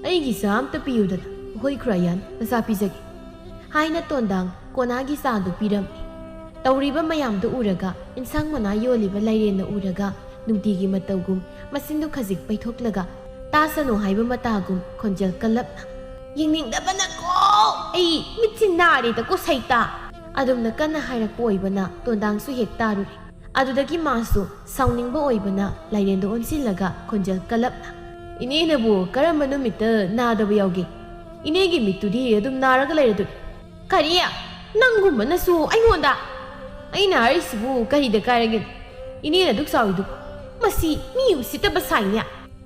ꯑꯩꯒꯤ ꯆꯥ ꯑꯝꯇ ꯄꯤꯌꯨꯗꯅ ꯍꯣꯏ ꯈꯨꯔꯥꯌꯥꯟ ꯅꯆꯥ ꯄꯤꯖꯒꯦ ꯍꯥꯏꯅ ꯇꯣꯟꯗꯥꯡ ꯀꯣꯅꯥꯒꯤ ꯆꯥꯗꯨ ꯄꯤꯔꯝꯃꯤ ꯇꯧꯔꯤꯕ ꯃꯌꯥꯝꯗꯨ ꯎꯔꯒ ꯏꯟꯁꯥꯡ ꯃꯅꯥ ꯌꯣꯜꯂꯤꯕ ꯂꯩꯔꯦꯟꯅ ꯎꯔꯒ ꯅꯨꯡꯇꯤꯒꯤ ꯃꯇꯧꯒꯨꯝ ꯃꯆꯤꯟꯗꯨ ꯈꯖꯤꯛ ꯄꯩꯊꯣꯛꯂꯒ ꯇꯥꯁꯅꯨ ꯍꯥꯏꯕ ꯃꯇꯥꯒꯨꯝ ꯈꯣꯟꯖꯦꯜ ꯀꯜꯂꯞꯅ ꯌꯦꯡꯅꯤꯡꯗꯕꯅꯀꯣ ꯑꯩ ꯃꯤꯠꯁꯤ ꯅꯥꯔꯦꯗꯀꯣ ꯁꯩꯇꯥ ꯑꯗꯨꯝꯅ ꯀꯟꯅ ꯍꯥꯏꯔꯛꯄ ꯑꯣꯏꯕꯅ ꯇꯣꯟꯗꯥꯡꯁꯨ ꯍꯦꯛ ꯇꯥꯔꯨꯔꯦ ꯑꯗꯨꯗꯒꯤ ꯃꯥꯁꯨ ꯁꯥꯎꯅꯤꯡꯕ ꯑꯣꯏꯕꯅ ꯂꯩꯔꯦꯟꯗꯣ ꯑꯣꯟꯁꯤꯜꯂꯒ ꯈꯣꯟꯖꯦꯜ ꯀꯜꯂꯞꯅ ꯏꯅꯦꯅꯕꯨ ꯀꯔꯝꯕ ꯅꯨꯃꯤꯠꯇ ꯅꯥꯗꯕ ꯌꯥꯎꯒꯦ ꯏꯅꯦꯒꯤ ꯃꯤꯠꯇꯨꯗꯤ ꯑꯗꯨꯝ ꯅꯥꯔꯒ ꯂꯩꯔꯗꯨꯅꯤ ꯀꯔꯤ ꯅꯪꯒꯨꯝꯕꯅꯁꯨ ꯑꯩꯉꯣꯟꯗ ꯑꯩꯅ ꯍꯥꯏꯔꯤꯁꯤꯕꯨ ꯀꯔꯤꯗ ꯀꯥꯏꯔꯒꯦ ꯏꯅꯦꯅ ꯑꯗꯨꯛ ꯆꯥꯎꯏꯗꯨꯕꯨ ꯃꯁꯤ ꯃꯤ ꯎꯁꯤꯠꯇꯕ ꯁꯥꯏꯅꯦ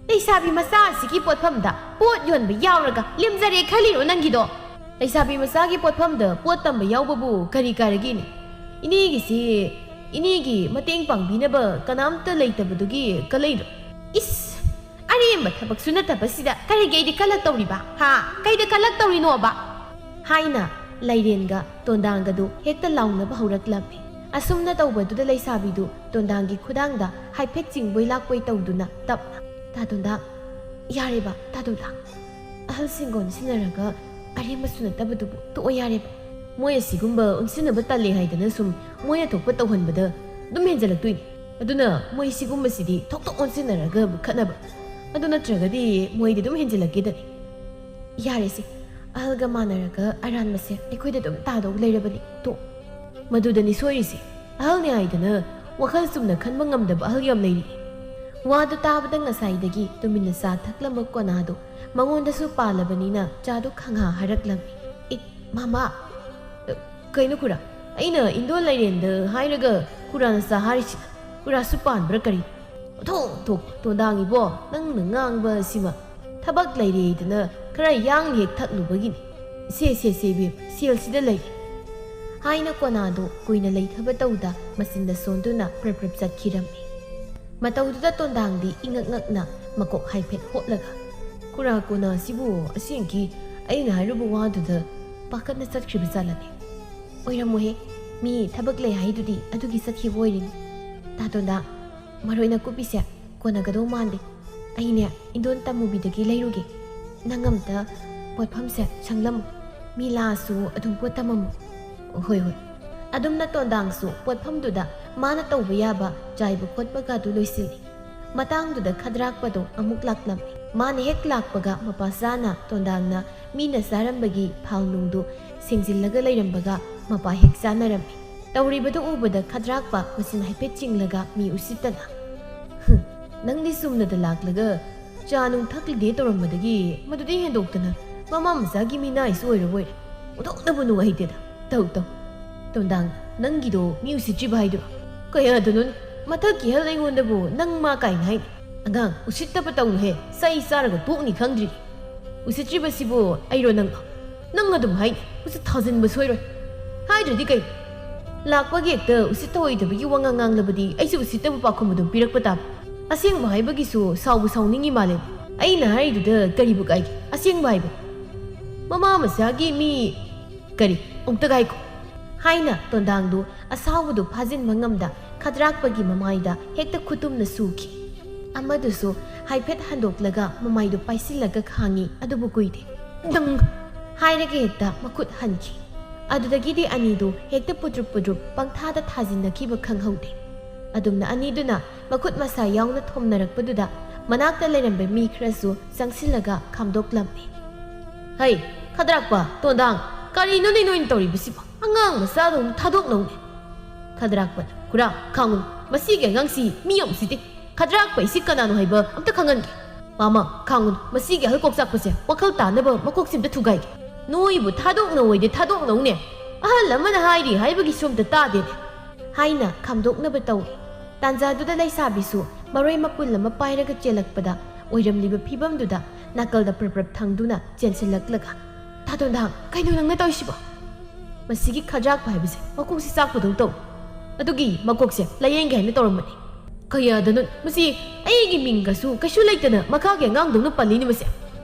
ꯂꯩꯁꯥꯕꯤ ꯃꯆꯥ ꯑꯁꯤꯒꯤ ꯄꯣꯠꯐꯝꯗ ꯄꯣꯠ ꯌꯣꯟꯕ ꯌꯥꯎꯔꯒ ꯂꯦꯝꯖꯔꯦ ꯈꯜꯂꯤꯔꯣ ꯅꯪꯒꯤꯗꯣ ꯂꯩꯁꯥꯕꯤ ꯃꯆꯥꯒꯤ ꯄꯣꯠꯐꯝꯗ ꯄꯣꯠ ꯇꯝꯕ ꯌꯥꯎꯕꯕꯨ ꯀꯔꯤ ꯀꯥꯏꯔꯒꯦꯅꯦ ꯏꯅꯦꯒꯤꯁꯤ ꯏꯅꯦꯒꯤ ꯃꯇꯦꯡ ꯄꯥꯡꯕꯤꯅꯕ ꯀꯅꯥꯝꯇ ꯂꯩꯇꯕꯗꯨꯒꯤ ꯀꯜꯂꯛꯏꯔꯣ ꯏꯁ ꯑꯔꯦꯝꯕ ꯊꯕꯛꯁꯨ ꯅꯠꯇꯕꯁꯤꯗ ꯀꯔꯤꯒꯤ ꯑꯩꯗꯤ ꯀꯜꯂꯛꯇꯧꯔꯤꯕ ꯀꯩꯗ ꯀꯜꯂꯛꯇꯧꯔꯤꯅꯣꯕ ꯍꯥꯏꯅ ꯂꯩꯔꯦꯟꯒ ꯇꯣꯟꯗꯥꯡꯒꯗꯨ ꯍꯦꯛꯇ ꯂꯥꯎꯅꯕ ꯍꯧꯔꯛꯂꯝꯃꯤ ꯑꯁꯨꯝꯅ ꯇꯧꯕꯗꯨꯗ ꯂꯩꯁꯥꯕꯤꯗꯨ ꯇꯣꯟꯗꯥꯡꯒꯤ ꯈꯨꯗꯥꯡꯗ ꯍꯥꯏꯐꯦꯠ ꯆꯤꯡꯕꯣꯏ ꯂꯥꯛꯄꯣꯏ ꯇꯧꯗꯨꯅ ꯇꯞꯅ ꯇꯥ ꯇꯣꯟꯗꯥꯡ ꯌꯥꯔꯦꯕ ꯇꯥ ꯇꯣꯟꯗꯥꯡ ꯑꯍꯜꯁꯤꯡꯒ ꯑꯣꯟꯁꯤꯟꯅꯔꯒ ꯑꯔꯦꯝꯕꯁꯨ ꯅꯠꯇꯕꯗꯨꯕꯨ ꯇꯣꯛꯑꯣ ꯌꯥꯔꯦꯕ ꯃꯣꯏ ꯑꯁꯤꯒꯨꯝꯕ ꯑꯣꯟꯁꯤꯟꯅꯕ ꯇꯜꯂꯦ ꯍꯥꯏꯗꯅ ꯁꯨꯝ ꯃꯣꯏꯅ ꯊꯣꯛꯄ ꯇꯧꯍꯟꯕꯗ ꯑꯗꯨꯝ ꯍꯦꯟꯖꯜꯂꯛꯇꯣꯏꯅꯤ ꯑꯗꯨꯅ ꯃꯣꯏ ꯁꯤꯒꯨꯝꯕꯁꯤꯗꯤ ꯊꯣꯛ ꯑꯣꯟꯁꯤꯟꯅꯔꯒ ꯈꯠꯅꯕ ꯑꯗꯨ ꯅꯠꯇ꯭ꯔꯒꯗꯤ ꯃꯣꯏꯗꯤ ꯑꯗꯨꯝ ꯍꯦꯟꯖꯜꯂꯛꯀꯦꯗꯅꯤ ꯌꯥꯔꯦꯁꯦ ꯑꯍꯜꯒ ꯃꯥꯟꯅꯔꯒ ꯑꯔꯥꯟꯕꯁꯦ ꯑꯩꯈꯣꯏꯗ ꯑꯗꯨꯝ ꯇꯥꯗꯧ ꯂꯩꯔꯕꯅꯤ ꯇꯣ ꯃꯗꯨꯗꯅꯤ ꯁꯣꯏꯔꯤꯁꯦ ꯑꯍꯜꯅꯤ ꯍꯥꯏꯗꯅ ꯋꯥꯈꯜ ꯆꯨꯝꯅ ꯈꯟꯕ ꯉꯝꯗꯕ ꯑꯍꯜ ꯌꯥꯝ ꯂꯩꯔꯤ ꯋꯥꯗꯨ ꯇꯥꯕꯗ ꯉꯁꯥꯏꯗꯒꯤ ꯇꯨꯃꯤꯟꯅ ꯆꯥ ꯊꯛꯂꯝꯕ ꯀꯣꯅꯥꯗꯣ ꯃꯉꯣꯟꯗꯁꯨ ꯄꯥꯜꯂꯕꯅꯤꯅ ꯆꯥꯗꯨ ꯈꯪꯍꯥ ꯍꯥꯏꯔꯛꯂꯝꯃꯤ ꯃꯥꯃꯥ ꯀꯩꯅꯣ ꯈꯨꯔꯥ ꯑꯩꯅ ꯏꯟꯗꯣꯟ ꯂꯩꯔꯦꯟꯗ ꯍꯥꯏꯔꯒ ꯈꯨꯔꯥꯅ ꯆꯥꯍꯥꯔꯤꯁꯤꯅ ꯈꯨꯔꯥꯁꯨ ꯄꯥꯟꯕ꯭ꯔꯥ ꯀꯔꯤ ꯊꯣꯛ ꯇꯣꯟꯗꯥꯡꯏꯕꯣ ꯅꯪꯅ ꯉꯥꯡꯕ ꯑꯁꯤꯃ ꯊꯕꯛ ꯂꯩꯔꯦꯗꯅ ꯈꯔ ꯌꯥꯡꯅ ꯍꯦꯛ ꯊꯛꯂꯨꯕꯒꯤꯅꯤ ꯁꯦ ꯏꯕꯦꯝ ꯁꯦꯜꯁꯤꯗ ꯂꯩ ꯍꯥꯏꯅ ꯀꯣꯅꯥꯗꯣ ꯀꯨꯏꯅ ꯂꯩꯊꯕ ꯇꯧꯗ ꯃꯆꯤꯟꯗ ꯁꯣꯟꯗꯨꯅ ꯄ꯭ꯔꯞ ꯆꯠꯈꯤꯔꯝꯃꯤ ꯃꯇꯧꯗꯨꯗ ꯇꯣꯟꯗꯥꯡꯗꯤ ꯏꯉꯛ ꯉꯛꯅ ꯃꯀꯣꯛ ꯍꯥꯏꯐꯦꯠ ꯍꯣꯠꯂꯒ ꯈꯨꯔꯥ ꯀꯣꯅꯥ ꯑꯁꯤꯕꯨ ꯑꯁꯦꯡꯀꯤ ꯑꯩꯅ ꯍꯥꯏꯔꯨꯕ ꯋꯥꯗꯨꯗ ꯄꯥꯈꯠꯅ ꯆꯠꯈ꯭ꯔꯤꯕ ꯖꯥꯠꯂꯅꯤ ꯑꯣꯏꯔꯝꯃꯣꯏꯍꯦ ꯃꯤ ꯊꯕꯛ ꯂꯩ ꯍꯥꯏꯗꯨꯗꯤ ꯑꯗꯨꯒꯤ ꯆꯠꯈꯤꯕ ꯑꯣꯏꯔꯤꯅꯤ ꯇꯥ ꯇꯣꯟꯗꯥꯡ ꯃꯔꯣꯏ ꯅꯥꯀꯨꯞꯄꯤꯁꯦ ꯀꯣꯟꯅꯒꯗꯧ ꯃꯥꯟꯗꯦ ꯑꯩꯅꯦ ꯏꯟꯗꯣꯟ ꯇꯝꯃꯨꯕꯤꯗꯒꯤ ꯂꯩꯔꯨꯒꯦ ꯅꯪ ꯑꯝꯇ ꯄꯣꯠꯐꯝꯁꯦ ꯁꯪꯂꯝꯃꯨ ꯃꯤ ꯂꯥꯛꯑꯁꯨ ꯑꯗꯨꯝ ꯄꯣꯠ ꯇꯝꯃꯝꯃꯨ ꯍꯣꯏ ꯑꯗꯨꯝꯅ ꯇꯣꯟꯗꯥꯡꯁꯨ ꯄꯣꯠꯐꯝꯗꯨꯗ ꯃꯥꯅ ꯇꯧꯕ ꯌꯥꯕ ꯆꯥꯏꯕ ꯈꯣꯠꯄꯒꯗꯨ ꯂꯣꯏꯁꯤꯜꯂꯤ ꯃꯇꯥꯡꯗꯨꯗ ꯈꯗ꯭ꯔꯥꯛꯄꯗꯣ ꯑꯃꯨꯛ ꯂꯥꯛꯂꯝꯃꯤ ꯃꯥꯅ ꯍꯦꯛ ꯂꯥꯛꯄꯒ ꯃꯄꯥ ꯆꯥꯅ ꯇꯣꯟꯗꯥꯡꯅ ꯃꯤꯅ ꯆꯥꯔꯝꯕꯒꯤ ꯐꯥꯜꯅꯨꯡꯗꯨ ꯁꯦꯡꯖꯤꯜꯂꯒ ꯂꯩꯔꯝꯕꯒ ꯃꯄꯥ ꯍꯦꯛ ꯆꯥꯅꯔꯝꯃꯤ ꯇꯧꯔꯤꯕꯗꯨ ꯎꯕꯗ ꯈꯗ꯭ꯔꯥꯛꯄ ꯃꯆꯤꯟ ꯍꯥꯏꯐꯦꯠ ꯆꯤꯡꯂꯒ ꯃꯤ ꯎꯁꯤꯠꯇꯅ ꯅꯪꯗꯤ ꯆꯨꯝꯅꯗ ꯂꯥꯛꯂꯒ ꯆꯥ ꯅꯨꯡ ꯊꯛꯂꯤꯗꯦ ꯇꯧꯔꯝꯕꯗꯒꯤ ꯃꯗꯨꯗꯤ ꯍꯦꯟꯗꯣꯛꯇꯅ ꯃꯃꯥ ꯃꯆꯥꯒꯤ ꯃꯤꯅꯥꯏꯁꯨ ꯑꯣꯏꯔꯕꯣꯏꯔꯦ ꯑꯣꯟꯊꯣꯛꯅꯕ ꯅꯨꯡꯉꯥꯏꯇꯦꯗ ꯇꯧ ꯇꯣꯟꯗꯥꯡ ꯅꯪꯒꯤꯗꯣ ꯃꯤ ꯎꯁꯤꯠꯇ꯭ꯔꯤꯕ ꯍꯥꯏꯗꯨꯔꯣ ꯀꯌꯥꯗꯅꯣ ꯃꯊꯛꯀꯤ ꯑꯍꯜ ꯑꯩꯉꯣꯟꯗꯕꯨ ꯅꯪ ꯃꯥ ꯀꯥꯏꯅ ꯍꯥꯏꯅꯤ ꯑꯉꯥꯡ ꯎꯁꯤꯠꯇꯕ ꯇꯧꯅꯨꯍꯦ ꯆꯩ ꯆꯥꯔꯒ ꯇꯣꯛꯅꯤ ꯈꯪꯗ꯭ꯔꯤ ꯎꯁꯤꯠꯇ꯭ꯔꯤꯕꯁꯤꯕꯨ ꯑꯩꯔꯣ ꯅꯪ ꯑꯗꯨꯝ ꯍꯥꯏꯅꯤ ꯎꯁꯤꯠ ꯊꯥꯖꯤꯟꯕ ꯁꯣꯏꯔꯣꯏ ꯍꯥꯏꯗ꯭ꯔꯗꯤ ꯀꯩ ꯂꯥꯛꯄꯒꯤ ꯍꯦꯛꯇ ꯎꯁꯤꯠꯊꯑꯣꯏꯗꯕꯒꯤ ꯋꯥꯉꯥꯡ ꯉꯥꯡꯂꯕꯗꯤ ꯑꯩꯁꯨ ꯎꯁꯤꯠꯇꯕ ꯄꯥꯈꯨꯝ ꯑꯗꯨꯝ ꯄꯤꯔꯛꯄ ꯇꯥꯕ ꯑꯁꯦꯡꯕ ꯍꯥꯏꯕꯒꯤꯁꯨ ꯁꯥꯎꯅꯤꯡꯉꯤ ꯃꯥꯜꯂꯦ ꯑꯩꯅ ꯍꯥꯏꯔꯤꯗꯨꯗ ꯀꯔꯤꯕꯨ ꯀꯥꯏꯒꯦ ꯑꯁꯦꯡꯕ ꯍꯥꯏꯕ ꯃꯃꯥ ꯃꯆꯥꯒꯤ ꯃꯤ ꯀꯔꯤ ꯑꯃꯨꯛꯇ ꯒꯥꯏꯀꯣ ꯍꯥꯏꯅ ꯇꯣꯟꯗꯥꯡꯗꯨ ꯑꯁꯥꯎꯕꯗꯨ ꯐꯥꯖꯤꯟꯕ ꯉꯝꯗ ꯈꯗ꯭ꯔꯥꯛꯄꯒꯤ ꯃꯃꯥꯏꯗ ꯍꯦꯛꯇ ꯈꯨꯇꯨꯝꯅ ꯁꯨꯈꯤ ꯑꯃꯗꯨꯁꯨ ꯍꯥꯏꯐꯦꯠ ꯍꯟꯗꯣꯛꯂꯒ ꯃꯃꯥꯏꯗꯨ ꯄꯥꯏꯁꯤꯜꯂꯒ ꯈꯥꯡꯉꯤ ꯑꯗꯨꯕꯨ ꯀꯨꯏꯗꯦ ꯅꯪ ꯍꯥꯏꯔꯒ ꯍꯦꯛꯇ ꯃꯈꯨꯠ ꯍꯟꯈꯤ ꯑꯗꯨꯗꯒꯤꯗꯤ ꯑꯅꯤꯗꯨ ꯍꯦꯛꯇ ꯄꯨꯗ꯭रुꯞ ꯄꯪꯊꯥꯗ ꯊꯥꯖꯤꯟꯅꯈꯤꯕ ꯈꯪꯍꯧꯗꯦ ꯑꯗꯨꯝꯅ ꯑꯅꯤꯗꯨꯅ ꯃꯈꯨꯠ ꯃꯁꯥ ꯌꯥꯎꯅ ꯊꯣꯝꯅꯔꯛꯄꯗꯨꯗ ꯃꯅꯥꯛꯇ ꯂꯩꯔꯝꯕ ꯃꯤ ꯈꯔꯁꯨ ꯆꯪꯁꯤꯜꯂꯒ ꯈꯥꯝꯗꯣꯛꯂꯝꯃꯤ ꯍꯩ ꯈꯗ꯭ꯔꯥꯛꯄ ꯇꯣꯟꯗꯥꯡ ꯀꯔꯤꯅꯣꯅꯦ ꯅꯣꯏꯅ ꯇꯧꯔꯤꯕꯁꯤꯕꯣ ꯑꯉꯥꯡ ꯃꯆꯥꯗꯣ ꯊꯥꯗꯣꯛꯅꯧꯅꯦ ꯈꯗ꯭ꯔꯥꯛꯄꯅ ꯈꯨꯔꯥ ꯈꯥꯡꯉꯨ ꯃꯁꯤꯒꯤ ꯑꯉꯥꯡꯁꯤ ꯃꯤ ꯌꯥꯝ ꯎꯁꯤꯠꯇꯦ ꯈꯗ꯭ꯔꯥꯛꯄ ꯑꯩꯁꯤ ꯀꯅꯥꯅꯣ ꯍꯥꯏꯕ ꯑꯝꯇ ꯈꯪꯍꯟꯒꯦ ꯃꯥꯃꯥ ꯈꯥꯡꯉꯨ ꯃꯁꯤꯒꯤ ꯑꯍꯜ ꯀꯣꯛꯆꯥꯛꯄꯁꯦ ꯋꯥꯈꯜ ꯇꯥꯅꯕ ꯃꯀꯣꯛꯁꯦ ꯑꯝꯇ ꯊꯨꯒꯥꯏꯒꯦ ꯅꯣꯏꯕꯨ ꯊꯥꯗꯣꯛꯅꯧꯑꯣꯏꯗꯤ ꯊꯥꯗꯣꯛꯅꯧꯅꯦ ꯑꯍꯜ ꯑꯃꯅ ꯍꯥꯏꯔꯤ ꯍꯥꯏꯕꯒꯤ ꯁꯣꯝꯇ ꯇꯥꯗꯦꯅꯦ ꯍꯥꯏꯅ ꯈꯥꯝꯗꯣꯛꯅꯕ ꯇꯧꯏ ꯇꯥꯟꯖꯥꯗꯨꯗ ꯂꯩꯁꯥꯕꯤꯁꯨ ꯃꯔꯣꯏ ꯃꯄꯨꯜ ꯑꯃ ꯄꯥꯏꯔꯒ ꯆꯦꯜꯂꯛꯄꯗ ꯑꯣꯏꯔꯝꯂꯤꯕ ꯐꯤꯕꯝꯗꯨꯗ ꯅꯥꯀꯜꯗ ꯄ꯭ꯔꯞ ꯊꯪꯗꯨꯅ ꯆꯦꯟꯁꯤꯜꯂꯛꯂꯒ ꯇꯥꯇꯣꯟꯗꯥꯡ ꯀꯩꯅꯣ ꯅꯪꯅ ꯇꯧꯔꯤꯁꯤꯕꯣ ꯃꯁꯤꯒꯤ ꯈꯗ꯭ꯔꯥꯛꯄ ꯍꯥꯏꯕꯁꯦ ꯃꯀꯣꯛꯁꯤ ꯆꯥꯛꯄꯗꯧ ꯇꯧ ꯑꯗꯨꯒꯤ ꯃꯀꯣꯛꯁꯦ ꯂꯥꯌꯦꯡꯒꯦ ꯍꯥꯏꯅ ꯇꯧꯔꯝꯕꯅꯤ ꯀꯌꯥꯗꯅꯣ ꯃꯁꯤ ꯑꯩꯒꯤ ꯃꯤꯡꯒꯁꯨ ꯀꯩꯁꯨ ꯂꯩꯇꯅ ꯃꯈꯥꯒꯤ ꯑꯉꯥꯡꯗꯧꯅ ꯄꯜꯂꯤꯅꯤ ꯃꯁꯦ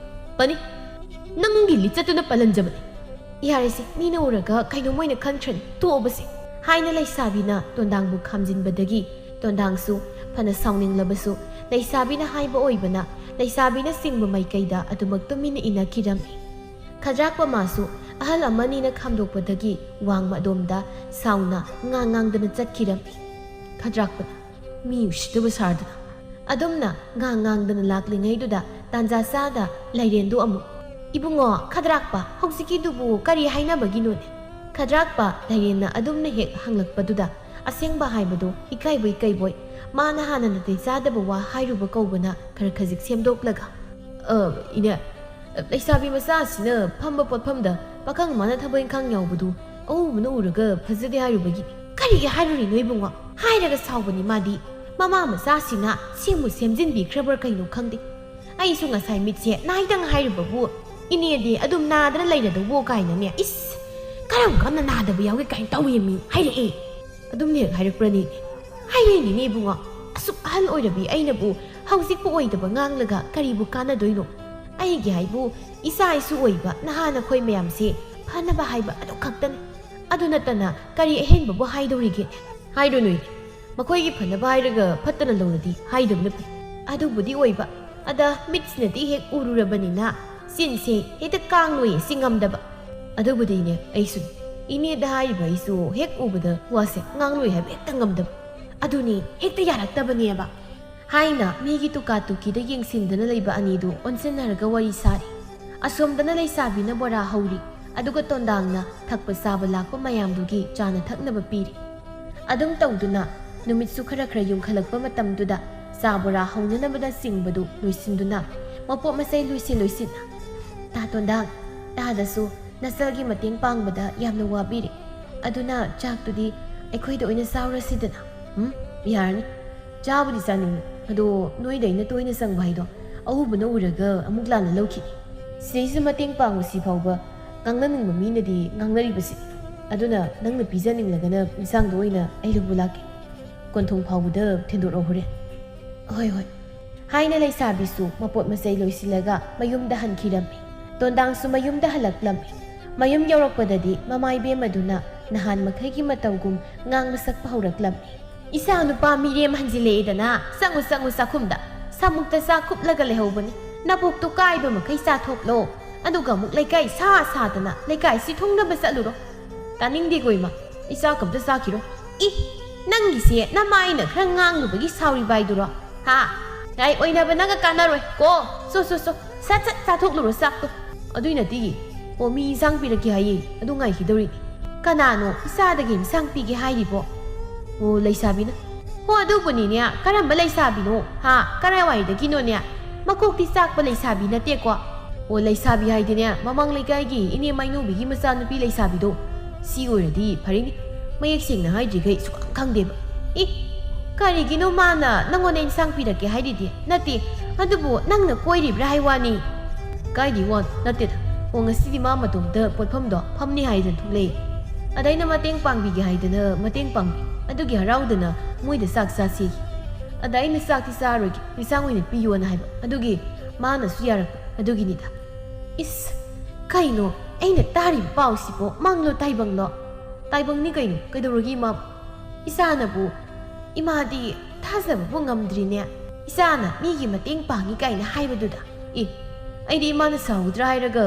ꯄꯅꯤ ꯅꯪꯒꯤ ꯂꯤꯆꯠꯇꯨꯅ ꯄꯜꯍꯟꯖꯕꯅꯤ ꯌꯥꯔꯦꯁꯦ ꯃꯤꯅ ꯎꯔꯒ ꯀꯩꯅꯣꯃꯣꯏꯅ ꯈꯟꯈ꯭ꯔꯅꯤ ꯇꯣꯛꯑꯕꯁꯦ ꯍꯥꯏꯅ ꯂꯩꯁꯥꯕꯤꯅ ꯇꯣꯟꯗꯥꯡꯕꯨ ꯈꯥꯝꯖꯤꯟꯕꯗꯒꯤ ꯇꯣꯟꯗꯥꯡꯁꯨ ꯐꯅ ꯁꯥꯎꯅꯤꯡꯂꯕꯁꯨ ꯂꯩꯁꯥꯕꯤꯅ ꯍꯥꯏꯕ ꯑꯣꯏꯕꯅ ꯂꯩꯁꯥꯕꯤꯅ ꯆꯤꯡꯕ ꯃꯥꯏꯀꯩꯗ ꯑꯗꯨꯃꯛ ꯇꯨꯃꯤꯟꯅ ꯏꯟꯅꯈꯤꯔꯝꯃꯤ ꯈꯗ꯭ꯔꯥꯛꯄ ꯃꯥꯁꯨ ꯑꯍꯜ ꯑꯃꯅꯤꯅ ꯈꯥꯝꯗꯣꯛꯄꯗꯒꯤ ꯋꯥꯡꯃ ꯑꯗꯣꯝꯗ ꯁꯥꯎꯅ ꯉꯥꯡꯗꯅ ꯆꯠꯈꯤꯔꯝꯃꯤ ꯈꯗ꯭ꯔꯥꯛꯄꯅ ꯃꯤ ꯎꯁꯤꯠꯇꯕ ꯁꯥꯔꯗꯅ ꯑꯗꯨꯝꯅ ꯉꯥꯡꯗꯅ ꯂꯥꯛꯂꯤꯉꯩꯗꯨꯗ ꯇꯥꯟꯖꯥ ꯆꯥꯗ ꯂꯩꯔꯦꯟꯗꯨ ꯑꯃꯨꯛ ꯏꯕꯨꯡꯉꯣ ꯈꯗ꯭ꯔꯥꯛꯄ ꯍꯧꯖꯤꯛꯀꯤꯗꯨꯕꯨ ꯀꯔꯤ ꯍꯥꯏꯅꯕꯒꯤꯅꯣꯅꯦ ꯈꯗ꯭ꯔꯥꯛꯄ ꯂꯩꯔꯦꯟꯅ ꯑꯗꯨꯝꯅ ꯍꯦꯛ ꯍꯪꯂꯛꯄꯗꯨꯗ ꯑꯁꯦꯡꯕ ꯍꯥꯏꯕꯗꯨ ꯏꯀꯥꯏꯕꯣꯏ ꯃꯥꯅ ꯍꯥꯟꯅ ꯅꯥꯇꯩ ꯆꯥꯗꯕ ꯋꯥ ꯍꯥꯏꯔꯨꯕ ꯀꯧꯕꯅ ꯈꯖꯤꯛ ꯁꯦꯝꯗꯣꯛꯂꯒ ꯏꯅꯦ ꯂꯩꯁꯥꯕꯤ ꯃꯆꯥꯁꯤꯅ ꯐꯝꯕ ꯄꯣꯠꯐꯝꯗ ꯄꯥꯈꯪ ꯃꯥꯅ ꯊꯕꯛ ꯏꯪꯈꯥꯡ ꯌꯥꯎꯕꯗꯨ ꯑꯎꯕꯅ ꯎꯔꯒ ꯐꯖꯗꯦ ꯍꯥꯏꯔꯨꯕꯒꯤꯅꯤ ꯀꯔꯤꯒꯤ ꯍꯥꯏꯔꯨꯔꯤꯅꯣ ꯏꯕꯨꯡꯉꯣ ꯍꯥꯏꯔꯒ ꯁꯥꯎꯕꯅꯤ ꯃꯥꯗꯤ ꯃꯃꯥ ꯃꯆꯥꯁꯤꯅ ꯁꯦꯝꯕꯨ ꯁꯦꯝꯖꯤꯟꯕꯤꯈ꯭ꯔꯕ꯭ꯔꯥ ꯀꯩꯅꯣ ꯈꯪꯗꯦ ꯑꯩꯁꯨ ꯉꯁꯥꯏ ꯃꯤꯠꯁꯦ ꯅꯥꯏꯗꯪ ꯍꯥꯏꯔꯨꯕꯕꯨ ꯏꯅꯦꯗꯤ ꯑꯗꯨꯝ ꯅꯥꯗꯅ ꯂꯩꯔꯗꯧꯕꯣ ꯀꯥꯏꯅꯅꯦ ꯏꯁ ꯀꯔꯝ ꯀꯥꯟꯗ ꯅꯥꯗꯕ ꯌꯥꯎꯒꯦ ꯀꯥꯏꯅ ꯇꯧꯋꯦꯃꯤ ꯍꯥꯏꯔꯛꯑꯦ ꯑꯗꯨꯝꯅ ꯍꯦꯛ ꯍꯥꯏꯔꯛꯄ꯭ꯔꯅꯤ ꯍꯥꯏꯔꯛꯏꯅꯤꯅꯦ ꯏꯕꯨꯡꯉꯣ ꯑꯁꯨꯛ ꯑꯍꯜ ꯑꯣꯏꯔꯕꯤ ꯑꯩꯅꯕꯨ ꯍꯧꯖꯤꯛꯄꯨ ꯑꯣꯏꯗꯕ ꯉꯥꯡꯂꯒ ꯀꯔꯤꯕꯨ ꯀꯥꯟꯅꯗꯣꯏꯅꯣ ꯑꯩꯒꯤ ꯍꯥꯏꯕꯨ ꯏꯆꯥ ꯏꯁꯨ ꯑꯣꯏꯕ ꯅꯍꯥꯟ ꯑꯩꯈꯣꯏ ꯃꯌꯥꯝꯁꯦ ꯐꯅꯕ ꯍꯥꯏꯕ ꯑꯗꯨ ꯈꯛꯇꯅꯤ ꯑꯗꯨ ꯅꯠꯇꯅ ꯀꯔꯤ ꯑꯍꯦꯟꯕꯕꯨ ꯍꯥꯏꯗꯧꯔꯤꯒꯦ ꯍꯥꯏꯔꯨꯅꯨ ꯃꯈꯣꯏꯒꯤ ꯐꯅꯕ ꯍꯥꯏꯔꯒ ꯐꯠꯇꯅ ꯂꯧꯔꯗꯤ ꯍꯥꯏꯗꯕꯅ ꯐꯩ ꯑꯗꯨꯕꯨꯗꯤ ꯑꯣꯏꯕ ꯑꯗ ꯃꯤꯠꯁꯤꯅꯗꯤ ꯍꯦꯛ ꯎꯔꯨꯔꯕꯅꯤꯅ ꯆꯤꯟꯁꯦ ꯍꯦꯛꯇ ꯀꯥꯡꯂꯣꯏ ꯁꯤ ꯉꯝꯗꯕ ꯑꯗꯨꯕꯨꯗꯤꯅꯦ ꯑꯩꯁꯨ ꯏꯅꯦꯗ ꯍꯥꯏꯔꯤꯕ ꯑꯩꯁꯨ ꯍꯦꯛ ꯎꯕꯗ ꯋꯥꯁꯦ ꯉꯥꯡꯂꯣꯏ ꯍꯥꯏꯕ ꯍꯦꯛꯇ ꯉꯝꯗꯕ ꯑꯗꯨꯅꯤ ꯍꯦꯛꯇ ꯌꯥꯔꯛꯇꯕꯅꯦꯕ ꯍꯥꯏꯅ ꯃꯤꯒꯤ ꯇꯨꯀꯥ ꯇꯨꯀꯤꯗ ꯌꯦꯡꯁꯤꯟꯗꯅ ꯂꯩꯕ ꯑꯅꯤꯗꯨ ꯑꯣꯟꯁꯤꯟꯅꯔꯒ ꯋꯥꯔꯤ ꯁꯥꯔꯤ ꯑꯁꯣꯝꯗꯅ ꯂꯩꯁꯥꯕꯤꯅ ꯕꯣꯔꯥ ꯍꯧꯔꯤ ꯑꯗꯨꯒ ꯇꯣꯟꯗꯥꯡꯅ ꯊꯛꯄ ꯆꯥꯕ ꯂꯥꯛꯄ ꯃꯌꯥꯝꯗꯨꯒꯤ ꯆꯥꯅ ꯊꯛꯅꯕ ꯄꯤꯔꯤ ꯑꯗꯨꯝ ꯇꯧꯗꯨꯅ ꯅꯨꯃꯤꯠꯁꯨ ꯈꯔ ꯌꯨꯡꯈꯠꯂꯛꯄ ꯃꯇꯝꯗꯨꯗ ꯆꯥ ꯕꯣꯔꯥ ꯍꯧꯅꯅꯕꯗ ꯆꯤꯡꯕꯗꯨ ꯂꯣꯏꯁꯤꯟꯗꯨꯅ ꯃꯄꯣꯠ ꯃꯆꯩ ꯂꯣꯏꯁꯤꯟꯅ ꯇꯥ ꯇꯣꯟꯗꯥꯡ ꯇꯥꯗꯁꯨ ꯅꯆꯜꯒꯤ ꯃꯇꯦꯡ ꯄꯥꯡꯕꯗ ꯌꯥꯝꯅ ꯋꯥꯕꯤꯔꯤ ꯑꯗꯨꯅ ꯆꯥꯛꯇꯨꯗꯤ ꯑꯩꯈꯣꯏꯗ ꯑꯣꯏꯅ ꯆꯥꯎꯔꯁꯤꯗꯅ ꯌꯥꯔꯅꯤ ꯆꯥꯕꯨꯗꯤ ꯆꯥꯅꯤꯡꯉꯤ ꯑꯗꯣ ꯅꯣꯏꯗ ꯑꯩꯅ ꯇꯣꯏꯅ ꯆꯪꯕ ꯍꯥꯏꯗꯣ ꯑꯎꯕꯅ ꯎꯔꯒ ꯑꯃꯨꯛ ꯂꯥꯟꯅ ꯂꯧꯈꯤꯅꯤ ꯁꯤꯗꯩꯁꯤꯗ ꯃꯇꯦꯡ ꯄꯥꯡꯕꯁꯤ ꯐꯥꯎꯕ ꯉꯥꯡꯅꯅꯤꯡꯕ ꯃꯤꯅꯗꯤ ꯉꯥꯡꯅꯔꯤꯕꯁꯤꯅꯤ ꯑꯗꯨꯅ ꯅꯪꯅ ꯄꯤꯖꯅꯤꯡꯂꯒꯅ ꯏꯟꯁꯥꯡꯗꯣ ꯑꯣꯏꯅ ꯑꯩ ꯂꯧꯕ ꯂꯥꯛꯀꯦ ꯀꯣꯟꯊꯣꯡ ꯐꯥꯎꯕꯗ ꯊꯤꯟꯗꯣꯔꯛꯑꯣ ꯍꯣꯔꯦꯟ ꯍꯣꯏ ꯍꯣꯏ ꯍꯥꯏꯅ ꯂꯩꯁꯥꯕꯤꯁꯨ ꯃꯄꯣꯠ ꯃꯆꯩ ꯂꯣꯏꯁꯤꯜꯂꯒ ꯃꯌꯨꯝꯗ ꯍꯟꯈꯤꯔꯝꯃꯤ ꯇꯣꯟꯗꯥꯡꯁꯨ ꯃꯌꯨꯝꯗ ꯍꯜꯂꯛꯂꯝꯃꯤ ꯃꯌꯨꯝ ꯌꯧꯔꯛꯄꯗꯗꯤ ꯃꯃꯥꯏꯕꯦꯝ ꯑꯗꯨꯅ ꯅꯍꯥꯟ ꯃꯈꯩꯒꯤ ꯃꯇꯧꯒꯨꯝ ꯉꯥꯡꯕ ꯁꯛꯄ ꯍꯧꯔꯛꯂꯝꯃꯤ ꯏꯆꯥ ꯅꯨꯄꯥ ꯃꯤꯔꯦꯝ ꯍꯟꯖꯤꯜꯂꯛꯑꯦꯗꯅ ꯆꯪꯉꯨ ꯆꯪꯉꯨ ꯆꯥꯛꯈꯨꯝꯗ ꯁꯥꯃꯨꯛꯇ ꯆꯥꯛ ꯈꯨꯞꯂꯒ ꯂꯩꯍꯧꯕꯅꯤ ꯅꯕꯣꯛꯇꯣ ꯀꯥꯏꯕ ꯃꯈꯩ ꯆꯥꯊꯣꯛꯂꯣ ꯑꯗꯨꯒ ꯑꯃꯨꯛ ꯂꯩꯀꯥꯏ ꯁꯥꯗꯅ ꯂꯩꯀꯥꯏꯁꯤ ꯊꯨꯡꯅꯕ ꯆꯠꯂꯨꯔꯣ ꯇꯥꯅꯤꯡꯗꯦꯀꯣ ꯏꯃꯥ ꯏꯆꯥ ꯀꯝꯇ ꯆꯥꯈꯤꯔꯣ ꯏ ꯅꯪꯒꯤꯁꯦ ꯅꯃꯥꯏꯅ ꯈꯔ ꯉꯥꯡꯂꯨꯕꯒꯤ ꯁꯥꯎꯔꯤꯕ ꯍꯥꯏꯗꯨꯔꯣ ꯍꯥ ꯌꯥꯏ ꯑꯣꯏꯅꯕ ꯅꯪꯒ ꯀꯥꯟꯅꯔꯣꯏ ꯀꯣ ꯁꯠ ꯁꯠ ꯆꯥꯊꯣꯛꯂꯨꯔꯣ ꯆꯥꯛꯇꯣ ꯑꯗꯨꯏ ꯅꯠꯇꯤꯒꯤ ꯑꯣ ꯃꯤ ꯏꯟꯁꯥꯡ ꯄꯤꯔꯛꯀꯦ ꯍꯥꯏꯌꯦ ꯑꯗꯨ ꯉꯥꯏꯈꯤꯗꯧꯔꯤꯅꯤ ꯀꯅꯥꯅꯣ ꯏꯆꯥꯗꯒꯤ ꯏꯟꯁꯥꯡ ꯄꯤꯒꯦ ꯍꯥꯏꯔꯤꯕꯣ ꯑꯣ ꯂꯩꯁꯥꯕꯤꯅ ꯍꯣ ꯑꯗꯨꯕꯨꯅꯤꯅꯦ ꯀꯔꯝꯕ ꯂꯩꯁꯥꯕꯤꯅꯣ ꯍꯥ ꯀꯔꯥꯏꯋꯥꯏꯗꯒꯤꯅꯣꯅꯦ ꯃꯀꯣꯛꯇꯤ ꯆꯥꯛꯄ ꯂꯩꯁꯥꯕꯤ ꯅꯠꯇꯦꯀꯣ ꯑꯣ ꯂꯩꯁꯥꯕꯤ ꯍꯥꯏꯗꯤꯅꯦ ꯃꯃꯥꯡ ꯂꯩꯀꯥꯏꯒꯤ ꯏꯅꯦ ꯃꯥꯏꯅꯣꯕꯤꯒꯤ ꯃꯆꯥꯅꯨꯄꯤ ꯂꯩꯁꯥꯕꯤꯗꯣ ꯁꯤ ꯑꯣꯏꯔꯗꯤ ꯐꯔꯦꯅꯤ ꯃꯌꯦꯛ ꯁꯦꯡꯅ ꯍꯥꯏꯗ꯭ꯔꯤꯈꯩ ꯁꯨꯈꯪ ꯈꯪꯗꯦꯕ ꯏ ꯀꯔꯤꯒꯤꯅꯣ ꯃꯥꯅ ꯅꯪꯉꯣꯟꯗ ꯏꯟꯁꯥꯡ ꯄꯤꯔꯛꯀꯦ ꯍꯥꯏꯔꯤꯗꯤ ꯅꯠꯇꯦ ꯑꯗꯨꯕꯨ ꯅꯪꯅ ꯀꯣꯏꯔꯤꯕ꯭ꯔꯥ ꯍꯥꯏ ꯋꯥꯅꯤ ꯀꯥꯏꯗꯤ ꯋꯥꯟ ꯅꯠꯇꯦꯗ ꯑꯣ ꯉꯁꯤꯗꯤ ꯃꯥ ꯃꯇꯣꯝꯇ ꯄꯣꯠꯐꯝꯗꯣ ꯐꯝꯅꯤ ꯍꯥꯏꯗꯅ ꯊꯣꯛꯂꯛꯏ ꯑꯗꯩꯅ ꯃꯇꯦꯡ ꯄꯥꯡꯕꯤꯒꯦ ꯍꯥꯏꯗꯅ ꯃꯇꯦꯡ ꯄꯥꯡꯕꯤ ꯑꯗꯨꯒꯤ ꯍꯔꯥꯎꯗꯅ ꯃꯣꯏꯗ ꯆꯥꯛ ꯆꯥꯁꯤ ꯑꯗ ꯑꯩꯅ ꯆꯥꯛꯇꯤ ꯆꯥꯔꯣꯏꯒꯦ ꯏꯟꯁꯥꯡ ꯑꯣꯏꯅ ꯄꯤꯌꯣꯅ ꯍꯥꯏꯕ ꯑꯗꯨꯒꯤ ꯃꯥꯅꯁꯨ ꯌꯥꯔꯛꯄ ꯑꯗꯨꯒꯤꯅꯤꯗ ꯏꯁ ꯀꯩꯅꯣ ꯑꯩꯅ ꯇꯥꯔꯤꯕ ꯄꯥꯎꯁꯤꯕꯣ ꯃꯪꯂꯣ ꯇꯥꯏꯕꯪꯂꯣ ꯇꯥꯏꯕꯪꯅꯤ ꯀꯩꯅꯣ ꯀꯩꯗꯧꯔꯒꯦ ꯏꯃꯥ ꯏꯆꯥꯅꯕꯨ ꯏꯃꯥꯗꯤ ꯊꯥꯖꯕꯕꯨ ꯉꯝꯗ꯭ꯔꯤꯅꯦ ꯏꯆꯥꯅ ꯃꯤꯒꯤ ꯃꯇꯦꯡ ꯄꯥꯡꯉꯤ ꯀꯥꯏꯅ ꯍꯥꯏꯕꯗꯨꯗ ꯑꯩꯗꯤ ꯏꯃꯥꯅ ꯁꯥꯎꯗ꯭ꯔꯥ ꯍꯥꯏꯔꯒ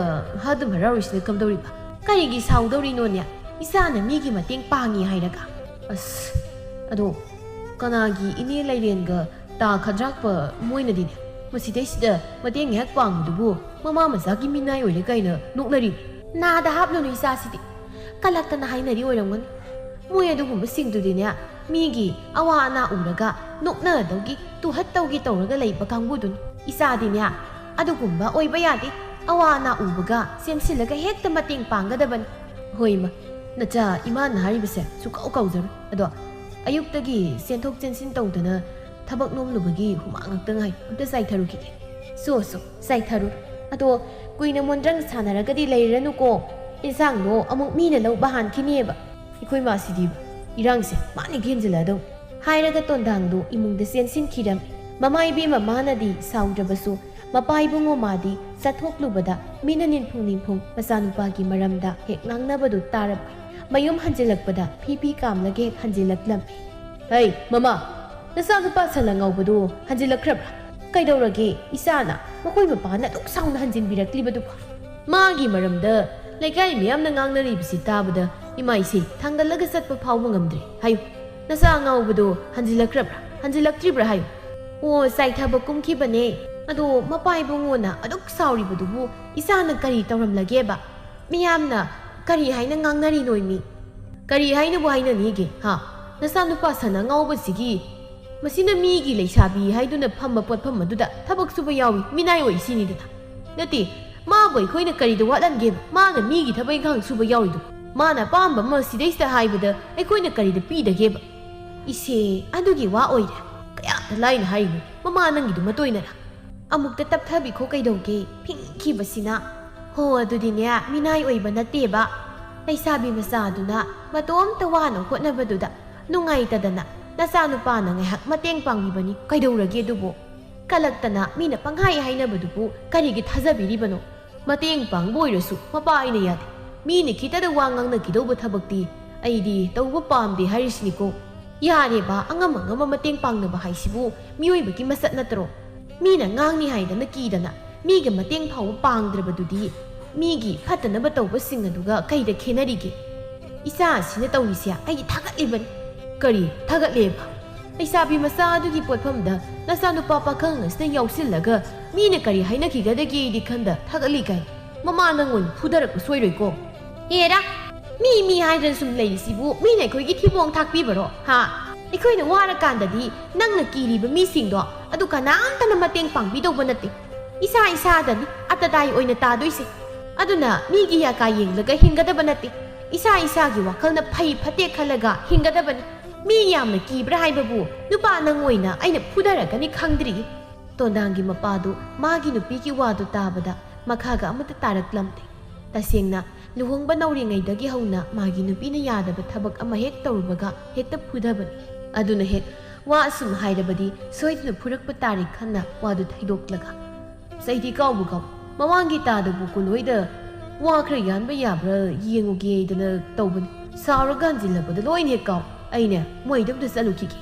ꯑꯗꯨꯝ ꯍꯔꯥꯎꯔꯤꯁꯤꯅ ꯀꯝꯗꯧꯔꯤꯕ ꯀꯔꯤꯒꯤ ꯁꯥꯎꯗꯧꯔꯤꯅꯣꯅꯦ ꯏꯆꯥꯅ ꯃꯤꯒꯤ ꯃꯇꯦꯡ ꯄꯥꯡꯉꯤ ꯍꯥꯏꯔꯒ ꯑꯁ ꯑꯗꯣ ꯀꯅꯥꯒꯤ ꯏꯅꯦ ꯂꯩꯔꯦꯟꯒ ꯇꯥ ꯈꯗ꯭ꯔꯥꯛꯄ ꯃꯣꯏꯅꯗꯤꯅꯦ ꯃꯁꯤꯗꯩꯁꯤꯗ ꯃꯇꯦꯡ ꯉꯥꯏꯍꯥꯛ ꯄꯥꯡꯕꯗꯨꯕꯨ ꯃꯃꯥ ꯃꯆꯥꯒꯤ ꯃꯤꯅꯥꯏ ꯑꯣꯏꯔꯦ ꯀꯥꯏꯅ ꯅꯣꯛꯅꯔꯤ ꯅꯥꯗ ꯍꯥꯞꯂꯨꯅꯨ ꯏꯆꯥꯁꯤꯗꯤ ꯀꯜꯂꯛꯇꯅ ꯍꯥꯏꯅꯔꯤ ꯑꯣꯏꯔꯝꯒꯅꯤ ꯃꯣꯏ ꯑꯗꯨꯒꯨꯝꯕꯁꯤꯡꯗꯨꯗꯤꯅꯦ ꯃꯤꯒꯤ ꯑꯋꯥ ꯑꯅꯥ ꯎꯔꯒ ꯅꯣꯛꯅꯗꯧꯒꯤ ꯇꯨꯍꯠꯇꯧꯒꯤ ꯇꯧꯔꯒ ꯂꯩꯕ ꯀꯥꯡꯕꯨꯗꯨꯅꯤ ꯏꯆꯥꯗꯤꯅꯦ ꯑꯗꯨꯒꯨꯝꯕ ꯑꯣꯏꯕ ꯌꯥꯗꯦ ꯑꯋꯥ ꯑꯅꯥ ꯎꯕꯒ ꯆꯦꯟꯁꯤꯜꯂꯒ ꯍꯦꯛꯇ ꯃꯇꯦꯡ ꯄꯥꯡꯒꯗꯕꯅꯤ ꯍꯣꯏ ꯏꯃꯥ ꯅꯆꯥ ꯏꯃꯥꯅ ꯍꯥꯏꯔꯤꯕꯁꯦ ꯁꯨꯀꯥꯎ ꯀꯥꯎꯖꯔꯣꯏ ꯑꯗꯣ ꯑꯌꯨꯛꯇꯒꯤ ꯆꯦꯟꯊꯣꯛ ꯆꯦꯟꯁꯤꯟ ꯇꯧꯗꯅ ꯊꯕꯛ ꯅꯣꯝꯂꯨꯕꯒꯤ ꯍꯨꯃꯥꯡ ꯉꯥꯛꯇ ꯉꯥꯏ ꯑꯝꯇ ꯆꯥꯏꯊꯔꯨꯈꯤꯒꯦ ꯁꯣ ꯆꯥꯏꯊꯔꯨ ꯑꯗꯣ ꯀꯨꯏꯅ ꯃꯣꯟꯗ꯭ꯔꯪ ꯁꯥꯟꯅꯔꯒꯗꯤ ꯂꯩꯔꯅꯨꯀꯣ ꯏꯟꯁꯥꯡꯗꯣ ꯑꯃꯨꯛ ꯃꯤꯅ ꯂꯧꯕ ꯍꯥꯟꯈꯤꯅꯦꯕ ꯑꯩꯈꯣꯏ ꯃꯥꯁꯤꯗꯤ ꯏꯔꯥꯡꯁꯦ ꯃꯥꯅ ꯍꯦꯟꯖꯤꯜꯂꯛꯑꯗꯧ ꯍꯥꯏꯔꯒ ꯇꯣꯟꯗꯥꯡꯗꯣ ꯏꯃꯨꯡꯗ ꯆꯦꯟꯁꯤꯟꯈꯤꯔꯝꯃꯤ ꯃꯃꯥ ꯏꯕꯦꯝꯃ ꯃꯥꯅꯗꯤ ꯁꯥꯎꯗ꯭ꯔꯕꯁꯨ ꯃꯄꯥ ꯏꯕꯨꯡꯉꯣ ꯃꯥꯗꯤ ꯆꯠꯊꯣꯛꯂꯨꯕꯗ ꯃꯤꯅ ꯅꯤꯡꯐꯨꯡ ꯃꯆꯥꯅꯨꯄꯥꯒꯤ ꯃꯔꯝꯗ ꯍꯦꯛ ꯉꯥꯡꯅꯕꯗꯨ ꯇꯥꯔꯝꯃꯤ ꯃꯌꯨꯝ ꯍꯟꯖꯤꯜꯂꯛꯄꯗ ꯐꯤ ꯀꯥꯝꯂꯒ ꯍꯦꯛ ꯍꯟꯖꯤꯜꯂꯛꯂꯝꯃꯤ ꯍꯩ ꯃꯃꯥ ꯅꯆꯥꯅꯨꯄꯥ ꯁꯜꯂ ꯉꯧꯕꯗꯨ ꯍꯟꯖꯤꯜꯂꯛꯈ꯭ꯔꯕ꯭ꯔꯥ ꯀꯩꯗꯧꯔꯒꯦ ꯏꯆꯥꯅ ꯃꯈꯣꯏ ꯃꯄꯥꯅ ꯑꯗꯨꯛ ꯁꯥꯎꯅ ꯍꯟꯖꯤꯟꯕꯤꯔꯛꯂꯤꯕꯗꯨꯕꯨ ꯃꯥꯒꯤ ꯃꯔꯝꯗ ꯂꯩꯀꯥꯏ ꯃꯤꯌꯥꯝꯅ ꯉꯥꯡꯅꯔꯤꯕꯁꯤ ꯇꯥꯕꯗ ꯏꯃꯥꯏꯁꯦ ꯊꯥꯡꯒꯠꯂꯒ ꯆꯠꯄ ꯐꯥꯎꯕ ꯉꯝꯗ꯭ꯔꯦ ꯍꯥꯏꯌꯨ ꯅꯆꯥ ꯉꯧꯕꯗꯨ ꯍꯟꯖꯤꯜꯂꯛꯈ꯭ꯔꯕ꯭ꯔꯥ ꯍꯟꯖꯤꯜꯂꯛꯇ꯭ꯔꯤꯕ꯭ꯔꯥ ꯍꯥꯏꯌꯨ ꯑꯣ ꯆꯥꯏꯊꯕ ꯀꯨꯝꯈꯤꯕꯅꯦ ꯑꯗꯣ ꯃꯄꯥ ꯏꯕꯨꯡꯉꯣꯅ ꯑꯗꯨꯛ ꯁꯥꯎꯔꯤꯕꯗꯨꯕꯨ ꯏꯆꯥꯅ ꯀꯔꯤ ꯇꯧꯔꯝꯂꯒꯦꯕ ꯃꯤꯌꯥꯝꯅ ꯀꯔꯤ ꯍꯥꯏꯅ ꯉꯥꯡꯅꯔꯤꯅꯣꯏꯃꯤ ꯀꯔꯤ ꯍꯥꯏꯅꯕꯨ ꯍꯥꯏꯅꯅꯤꯒꯦ ꯍꯥ ꯅꯆꯥꯅꯨꯄꯥ ꯁꯟꯅ ꯉꯥꯎꯕꯁꯤꯒꯤ ꯃꯁꯤꯅ ꯃꯤꯒꯤ ꯂꯩꯁꯥꯕꯤ ꯍꯥꯏꯗꯨꯅ ꯐꯝꯕ ꯄꯣꯠꯐꯝ ꯑꯗꯨꯗ ꯊꯕꯛ ꯁꯨꯕ ꯌꯥꯎꯏ ꯃꯤꯅꯥꯏ ꯑꯣꯏ ꯁꯤꯅꯤꯗꯅ ꯅꯠꯇꯦ ꯃꯥꯕꯨ ꯑꯩꯈꯣꯏꯅ ꯀꯔꯤꯗ ꯋꯥꯠꯍꯟꯒꯦꯕ ꯃꯥꯅ ꯃꯤꯒꯤ ꯊꯕꯛ ꯏꯪꯈꯥꯡ ꯁꯨꯕ ꯌꯥꯎꯔꯤꯗꯨ ꯃꯥꯅ ꯑꯄꯥꯝꯕ ꯑꯃ ꯁꯤꯗꯩꯁꯤꯗ ꯍꯥꯏꯕꯗ ꯑꯩꯈꯣꯏꯅ ꯀꯔꯤꯗ ꯄꯤꯗꯒꯦꯕ ꯏꯁꯦ ꯑꯗꯨꯒꯤ ꯋꯥ ꯑꯣꯏꯔꯦ ꯀꯌꯥꯝꯇ ꯂꯥꯏꯅ ꯍꯥꯏꯔꯤꯅꯣ ꯃꯃా ꯅꯪꯒꯤꯗꯨ ꯃꯇꯣꯏꯅꯔ ꯑꯃꯨꯛꯇ ꯇꯞꯊꯕꯤꯈꯣ ꯀꯩꯗꯧꯒꯦ ꯐꯤꯡꯈꯤꯕꯁꯤꯅ ꯍꯣ ꯑꯗꯨꯗꯤꯅꯦ ꯃꯤꯅꯥꯏ ꯑꯣꯏꯕ ꯅꯠꯇꯦꯕ ꯂꯩꯁꯥꯕꯤ ꯃꯆꯥꯗꯨꯅ ꯃꯇꯣꯝꯇ ꯋꯥꯅ ꯍꯣꯠꯅꯕꯗꯨꯗ ꯅꯨꯡꯉꯥꯏꯇꯗꯅ ꯅꯆꯥꯅꯨꯄꯥꯅ ꯉꯥꯏꯍꯥꯛ ꯃꯇꯦꯡ ꯄꯥꯡꯕꯤꯕꯅꯤ ꯀꯩꯗꯧꯔꯒꯦ ꯑꯗꯨꯕꯨ ꯀꯜꯂꯛꯇꯅ ꯃꯤꯅ ꯄꯪꯍꯥꯏ ꯍꯥꯏꯅꯕꯗꯨꯕꯨ ꯀꯔꯤꯒꯤ ꯊꯥꯖꯕꯤꯔꯤꯕꯅꯣ ꯃꯇꯦꯡ ꯄꯥꯡꯕ ꯑꯣꯏꯔꯁꯨ ꯃꯄꯥ ꯑꯩꯅ ꯌꯥꯗꯦ ꯃꯤꯅ ꯈꯤꯇꯗ ꯋꯥ ꯉꯥꯡꯅꯈꯤꯗꯧꯕ ꯊꯕꯛꯇꯤ ꯑꯩꯗꯤ ꯇꯧꯕ ꯄꯥꯝꯗꯦ ꯍꯥꯏꯔꯤꯁꯤꯅꯤꯀꯣ ꯌꯥꯔꯦꯕ ꯑꯉꯝ ꯑꯉꯝꯕ ꯃꯇꯦꯡ ꯄꯥꯡꯅꯕ ꯍꯥꯏꯁꯤꯕꯨ ꯃꯤꯑꯣꯏꯕꯒꯤ ꯃꯁꯠ ꯅꯠꯇ꯭ꯔꯣ ꯃꯤꯅ ꯉꯥꯡꯅꯤ ꯍꯥꯏꯗꯅ ꯀꯤꯗꯅ ꯃꯤꯒ ꯃꯇꯦꯡ ꯐꯥꯎꯕ ꯄꯥꯡꯗ꯭ꯔꯕꯗꯨꯗꯤ ꯃꯤꯒꯤ ꯐꯠꯇꯅꯕ ꯇꯧꯕꯁꯤꯡ ꯑꯗꯨꯒ ꯀꯩꯗ ꯈꯦꯅꯔꯤꯒꯦ ꯏꯆꯥ ꯑꯁꯤꯅ ꯇꯧꯔꯤꯁꯦ ꯑꯩꯒꯤ ꯊꯥꯒꯠꯂꯤꯕꯅꯤ ꯀꯔꯤ ꯊꯥꯒꯠꯂꯦꯕ ꯂꯩꯁꯥꯕꯤ ꯃꯆꯥ ꯑꯗꯨꯒꯤ ꯄꯣꯠꯐꯝꯗ ꯅꯆꯥꯅꯨꯄꯥ ꯄꯥꯈꯪ ꯑꯁꯤꯅ ꯌꯥꯎꯁꯤꯜꯂꯒ ꯃꯤꯅ ꯀꯔꯤ ꯍꯥꯏꯅꯈꯤꯒꯗꯒꯦꯗꯤ ꯈꯟꯗ ꯊꯥꯒꯠꯂꯤ ꯀꯥꯏ ꯃꯃꯥ ꯅꯪꯉꯣꯟ ꯐꯨꯗꯔꯛꯄ ꯁꯣꯏꯔꯣꯏꯀꯣ ꯍꯦꯔꯥ ꯃꯤ ꯍꯥꯏꯗꯅ ꯁꯨꯝ ꯂꯩꯔꯤꯁꯤꯕꯨ ꯃꯤꯅ ꯑꯩꯈꯣꯏꯒꯤ ꯊꯤꯕꯣꯡ ꯊꯥꯛꯄꯤꯕꯔꯣ ꯍꯥ ꯑꯩꯈꯣꯏꯅ ꯋꯥꯔꯀꯥꯟꯗꯗꯤ ꯅꯪꯅ ꯀꯤꯔꯤꯕ ꯃꯤꯁꯤꯡꯗꯣ ꯑꯗꯨ ꯀꯅꯥꯝꯇꯅ ꯃꯇꯦꯡ ꯄꯥꯡꯕꯤꯗꯧꯕ ꯅꯠꯇꯦ ꯏꯁꯥꯗꯅꯤ ꯑꯇꯗꯥꯏ ꯑꯣꯏꯅ ꯇꯥꯗꯣꯏꯁꯦ ꯑꯗꯨꯅ ꯃꯤꯒꯤ ꯌꯥꯀꯥ ꯌꯦꯡꯂꯒ ꯍꯤꯡꯒꯗꯕ ꯅꯠꯇꯦ ꯏꯁꯥꯒꯤ ꯋꯥꯈꯜꯅ ꯐꯩ ꯐꯠꯇꯦ ꯈꯜꯂꯒ ꯍꯤꯡꯒꯗꯕꯅꯤ ꯃꯤ ꯌꯥꯝꯅ ꯀꯤꯕ꯭ꯔꯥ ꯍꯥꯏꯕꯕꯨ ꯅꯨꯄꯥ ꯅꯪ ꯑꯣꯏꯅ ꯑꯩꯅ ꯐꯨꯗꯔꯛꯀꯅꯤ ꯈꯪꯗ꯭ꯔꯤ ꯇꯣꯟꯗꯥꯡꯒꯤ ꯃꯄꯥꯗꯨ ꯃꯥꯒꯤ ꯅꯨꯄꯤꯒꯤ ꯋꯥꯗꯨ ꯇꯥꯕꯗ ꯃꯈꯥꯒ ꯑꯃꯠꯇ ꯇꯥꯔꯛꯂꯝꯗꯦ ꯇꯁꯦꯡꯅ ꯂꯨꯍꯣꯡꯕ ꯅꯧꯔꯤꯉꯩꯗꯒꯤ ꯍꯧꯅ ꯃꯥꯒꯤ ꯅꯨꯄꯤꯅ ꯌꯥꯗꯕ ꯊꯕꯛ ꯑꯃ ꯍꯦꯛ ꯇꯧꯔꯨꯕꯒ ꯍꯦꯛꯇ ꯐꯨꯗꯕꯅꯤ ꯑꯗꯨꯅ ꯍꯦꯛ ꯋꯥ ꯑꯁꯨꯝ ꯍꯥꯏꯔꯕꯗꯤ ꯁꯣꯏꯗꯅ ꯐꯨꯔꯛꯄ ꯇꯥꯔꯦ ꯈꯟꯅ ꯋꯥꯗꯨ ꯊꯩꯗꯣꯛꯂꯒ ꯆꯩꯗꯤ ꯀꯥꯎꯕ ꯀꯥꯎ ꯃꯃꯥꯡꯒꯤ ꯇꯥꯗꯕꯨ ꯀꯨꯂꯣꯏꯗ ꯋꯥ ꯈꯔ ꯌꯥꯟꯕ ꯌꯥꯕ꯭ꯔꯥ ꯌꯦꯡꯉꯨꯒꯦꯗꯅ ꯇꯧꯕꯅꯤ ꯁꯥꯎꯔꯒ ꯍꯟꯖꯤꯜꯂꯛꯄꯗ ꯂꯣꯏꯅ ꯍꯦꯛ ꯀꯥꯎ ꯑꯩꯅ ꯃꯣꯏꯗꯝꯇ ꯆꯠꯂꯨꯈꯤꯒꯦ